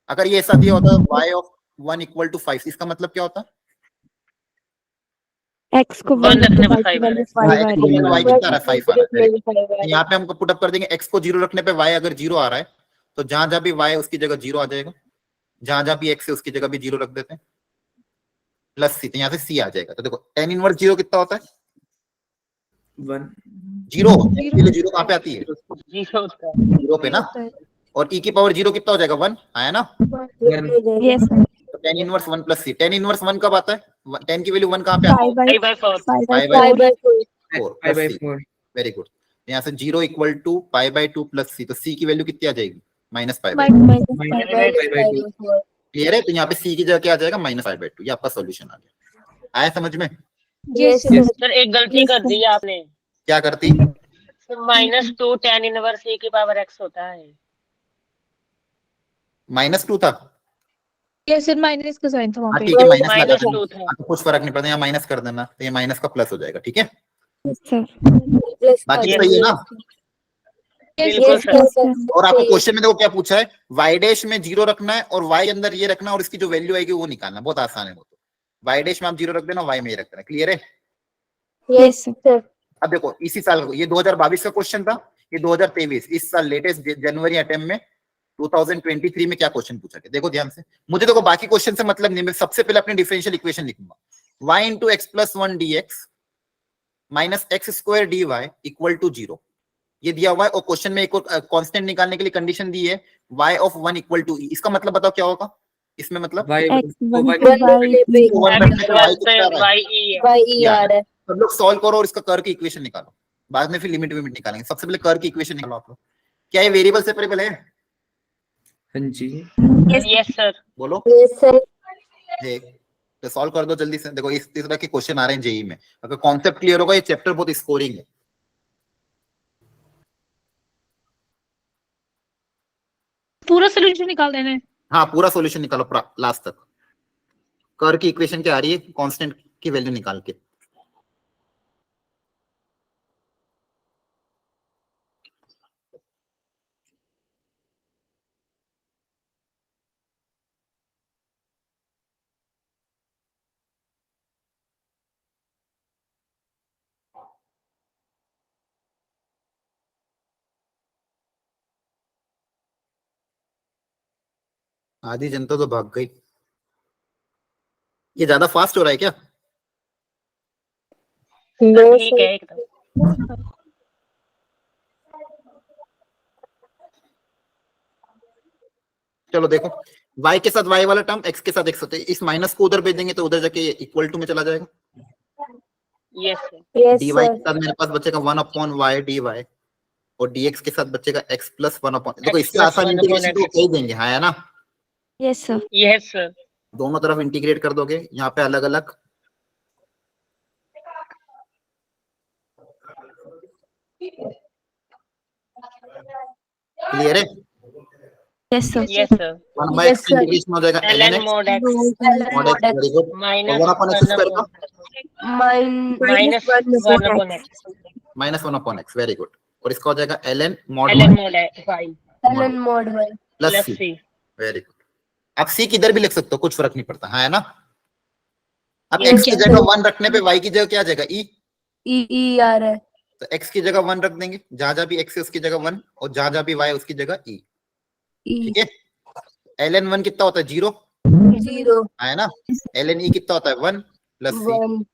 अगर ये ऐसा दिया होता y ऑफ 1 इक्वल टू 5, इसका मतलब क्या होता है,
X को
One
1
रखने पे
y
five
की
आ
value
रहा
5
हाँ,
आ
x को
रही है।
y कितना आ रहा है, 5 आ रहा है।
है.
यहाँ पे हम पुट अप कर देंगे, x को 0 रखने पे y अगर 0 आ रहा है तो जहां जहां भी y है उसकी जगह 0 आ जाएगा, जहां जहां भी x है उसकी जगह भी 0 रख देते हैं, प्लस c, तो यहाँ से c आ जाएगा। तो देखो tan इनवर्स 0 कितना होता है,
1
0, जीरो कहाँ पे आती है,
0 होता है
0 पे ना, और e की पावर 0 कितना हो जाएगा, 1 है ना।
Yes, sir.
तो tan inverse 1 plus c, tan inverse 1 कब आता है, tan की वैल्यू 1 कहाँ पे आती
5 by
5/4
5 by
5 by
4.
4
5 by
plus c,
4
very good. यहाँ से 0 equal to pi by 2 plus c, तो c की वैल्यू कितनी आ जाएगी, -5 by 2।
minus 5 by 2
क्लियर है, तो यहाँ पे c की जगह क्या आ जाएगा, -5 by 2। ये आपका सॉल्यूशन आ गया, आया समझ में।
Yes,
Yes.
सर एक गलती कर दी आपने,
क्या करती,
-2 tan इनवर्स e की पावर x होता है।
-2 था,
यस सर माइनस का साइन था वहां
हाँ
पे
ठीक है, माइनस लगा
-2
देना,
था।
हाँ, तो कुछ फर्क नहीं पड़ता, यहाँ माइनस कर देना, तो ये माइनस का प्लस हो जाएगा, ठीक है।
Yes, sir.
बाकी
Yes.
सही है ना।
बिल्कुल सर।
Yes, sir.
और आपको क्वेश्चन में देखो क्या पूछा है, y डैश में 0 रखना है और y अंदर ये रखना है और इसकी जो वैल्यू आएगी वो निकालना, बहुत आसान है वो तो। y डैश में आप 0 रख देना, y में ये रख देना, क्लियर है।
Yes, sir.
अब देखो इसी साल, ये 2022 का क्वेश्चन था, ये 2023 इस साल लेटेस्ट जनवरी अटेम्प्ट में 2023 में क्या क्वेश्चन पूछा गया, देखो ध्यान से। मुझे देखो बाकी क्वेश्चन से मतलब नहीं, मैं सबसे पहले अपनी डिफरेंशियल इक्वेशन लिखूंगा, y into x plus 1 dx minus x square dy equal to 0, ये दिया हुआ है। और क्वेश्चन में एक और कांस्टेंट निकालने के लिए कंडीशन दी है, y ऑफ 1 इक्वल टू, इसका मतलब बताओ क्या होगा इसमें, मतलब
y
X 1
1
to y.
इसको 1 रखने पे y
x
कितना आ रहा है?
y e
By E आ रहा है.
सब लोग सॉल्व करो और इसका कर की इक्वेशन निकालो, बाद में फिर लिमिट विमिट निकालेंगे। सबसे पहले कर की इक्वेशन निकालो आप लोग। क्या ये वेरिएबल सेपरेबल है,
हाँ जी
यस सर।
बोलो।
Yes, sir.
एक तो सॉल्व कर दो जल्दी से। देखो इस तरह के क्वेश्चन आ रहे हैं जेई में, अगर कॉन्सेप्ट क्लियर होगा ये चैप्टर बहुत स्कोरिंग है।
पूरा सोल्यूशन निकाल देना है।
हाँ पूरा सॉल्यूशन निकालो लास्ट तक। कर की इक्वेशन क्या आ रही है, कांस्टेंट की वैल्यू निकाल के। आधी जनता तो भाग गई। ये ज्यादा फास्ट हो रहा है क्या?
No,
ठीक है
sir.
एकदम।
चलो देखो, y के साथ y वाला टर्म x के साथ x होता है, इस माइनस को उधर भेज देंगे तो उधर जाके इक्वल टू में चला जाएगा।
Yes sir.
Yes,
dy
sir.
के साथ मेरे पास बचेगा 1/y dy और dx के साथ बचेगा x प्लस 1/, देखो
X
इससे
plus
आसान
1/x.
इंटीग्रेशन तो कह देंगे, हाँ है ना।
Yes, sir.
Yes sir.
दोनों तरफ इंटीग्रेट कर दोगे, यहाँ पे अलग अलग क्लियर है।
Yes, sir.
Yes sir.
1/x
Yes, sir.
Integration हो जाएगा
ln
ln x
mod x
mod x, very good.
Minus
1/x square का
Minus
minus
1
1
upon
upon
x.
x
-1/x, very good. और इसका हो जाएगा ln mod
ln mod y
ln mod y
plus
plus
c।
c।
Very good. आप c किधर भी लिख सकते हो, कुछ फर्क नहीं पड़ता, है ना। अब
Yes,
x की
sir.
जगह 1 रखने पे y की जगह क्या आ जाएगा, e।
e आ रहा है
तो x की जगह 1 रख देंगे, जहां जहां भी x है उसकी जगह 1, और जहां जहां भी y है उसकी जगह e।
e
ठीक है। ln 1 कितना होता है, 0,
0
है ना। ln e कितना होता है, 1 प्लस c।
1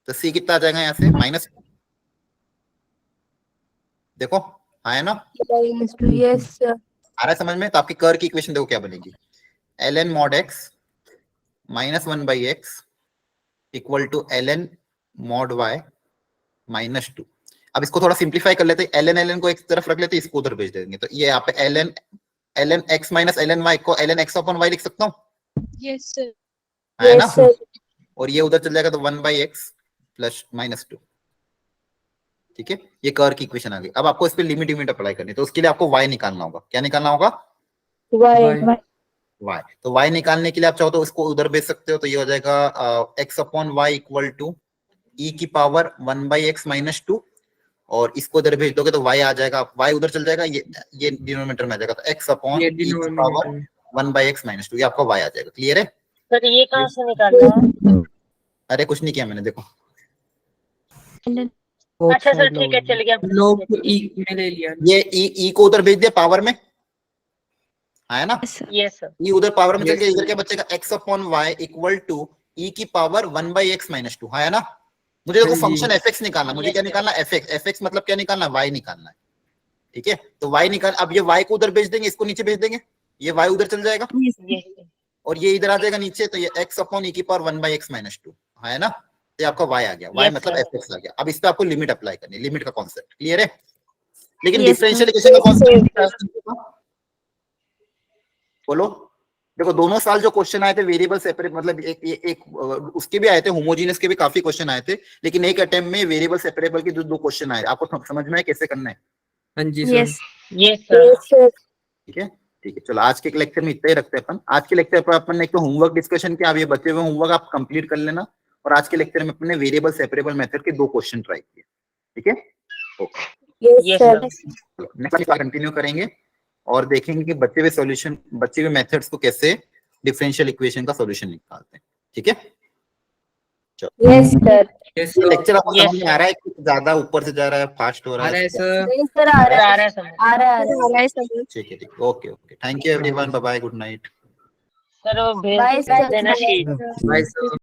तो c कितना आ जाएगा यहाँ से, -2। देखो, है ना,
-2 yes sir
आ रहा है समझ में। तो आपकी कर्व की इक्वेशन देखो क्या बनेगी, ln mod x -1/x equal to ln mod y -2। अब इसको थोड़ा सिंप्लीफाई कर लेते हैं, ln को एक तरफ रख लेते हैं, इसको उधर भेज देंगे। तो ये यहाँ पे ln x minus ln y को ln x अपॉन y लिख सकता हूँ,
yes sir
है ना।
yes sir
और ये उधर चल जाएगा तो 1/x प्लस -2। ठीक है, ये कर्व की इक्वेशन आ गई। अब आपको इस पे लिमिट अप्लाई करनी है, तो उसके लिए आपको y निकालना होगा। क्या निकालना होगा,
y
y। तो y निकालने के लिए आप चाहो तो इसको उधर भेज सकते हो, तो ये हो जाएगा x upon y equal to e की पावर 1/x -2, और इसको उधर भेज दोगे तो y आ जाएगा, y उधर चल जाएगा, ये डिनोमिनेटर में आ जाएगा, तो x अपॉन
ये
e की पावर
डिनोमिनेटर
1/x -2, ये आपका y आ जाएगा। क्लियर है।
सर ये कहाँ से निकालना है?
अरे कुछ नहीं किया मैंने, देखो
अच्छा सर ठीक है, चल गया।
लोग को ई में ले लिया ना।
ये e को उधर भेज दिया पावर में, है ना।
Yes, sir.
Yes sir.
e उधर पावर में चल
Yes,
गया, इधर
sir.
क्या बचेगा, x upon y equal to e की पावर 1/x -2, है ना। मुझे देखो
हाँ जी।
फंक्शन fx निकालना, मुझे
Yes,
क्या
sir.
निकालना, fx मतलब क्या निकालना, y निकालना है। ठीक है, तो y निकाल, अब ये y को उधर भेज देंगे, इसको नीचे भेज देंगे, ये y उधर चल जाएगा,
यस
और ये इधर आ जाएगा नीचे, तो ये x अपॉन e की पावर 1/x -2, है ना। तो ये आपका y आ गया, y
Yes,
मतलब
sir.
fx आ गया। अब इस पे आपको लिमिट अप्लाई करनी है, लिमिट का कॉन्सेप्ट क्लियर है। लेकिन
Yes,
डिफरेंशियल इक्वेशन का कॉन्सेप्ट बोलो। देखो दोनों साल जो क्वेश्चन आए थे वेरिएबल सेपरेट, मतलब एक उसके भी आए थे, होमोजेनियस के भी काफी क्वेश्चन आए थे, लेकिन एक अटेम्प्ट में वेरिएबल सेपरेबल के दो क्वेश्चन आए। आपको समझ में है कैसे करना है।
हाँ जी sir.
Yes.
Yes sir.
yes sir
ठीक है, ठीक है, चलो आज के लेक्चर में इतना ही रखते हैं अपन। आज के लेक्चर पर अपन ने एक तो होमवर्क डिस्कशन किया, अब ये बचे हुए होमवर्क आप कंप्लीट कर लेना, और आज के लेक्चर में अपन ने वेरिएबल सेपरेबल मेथड के 2 क्वेश्चन ट्राई किए। ठीक है, okay,
yes
yes
sir
sir.
Next continue करेंगे और देखेंगे कि बचे हुए सॉल्यूशन, बचे हुए मेथड्स को कैसे डिफरेंशियल इक्वेशन का सॉल्यूशन निकालते हैं। ठीक है,
yes sir
yes sir.
Lecture आपको
Yes,
समझ में आ रहा है कि ज्यादा ऊपर से जा रहा है, फास्ट हो रहा
आ रहा
है।
है सर।
नहीं सर आ
सर
रहा
आ
है
रहा है समझ।
आ रहा है
ठीक है, ठीक है, okay okay, thank you everyone, bye bye, good night.
Sir वो भेज
बाय
देना शीट।
Bye sir.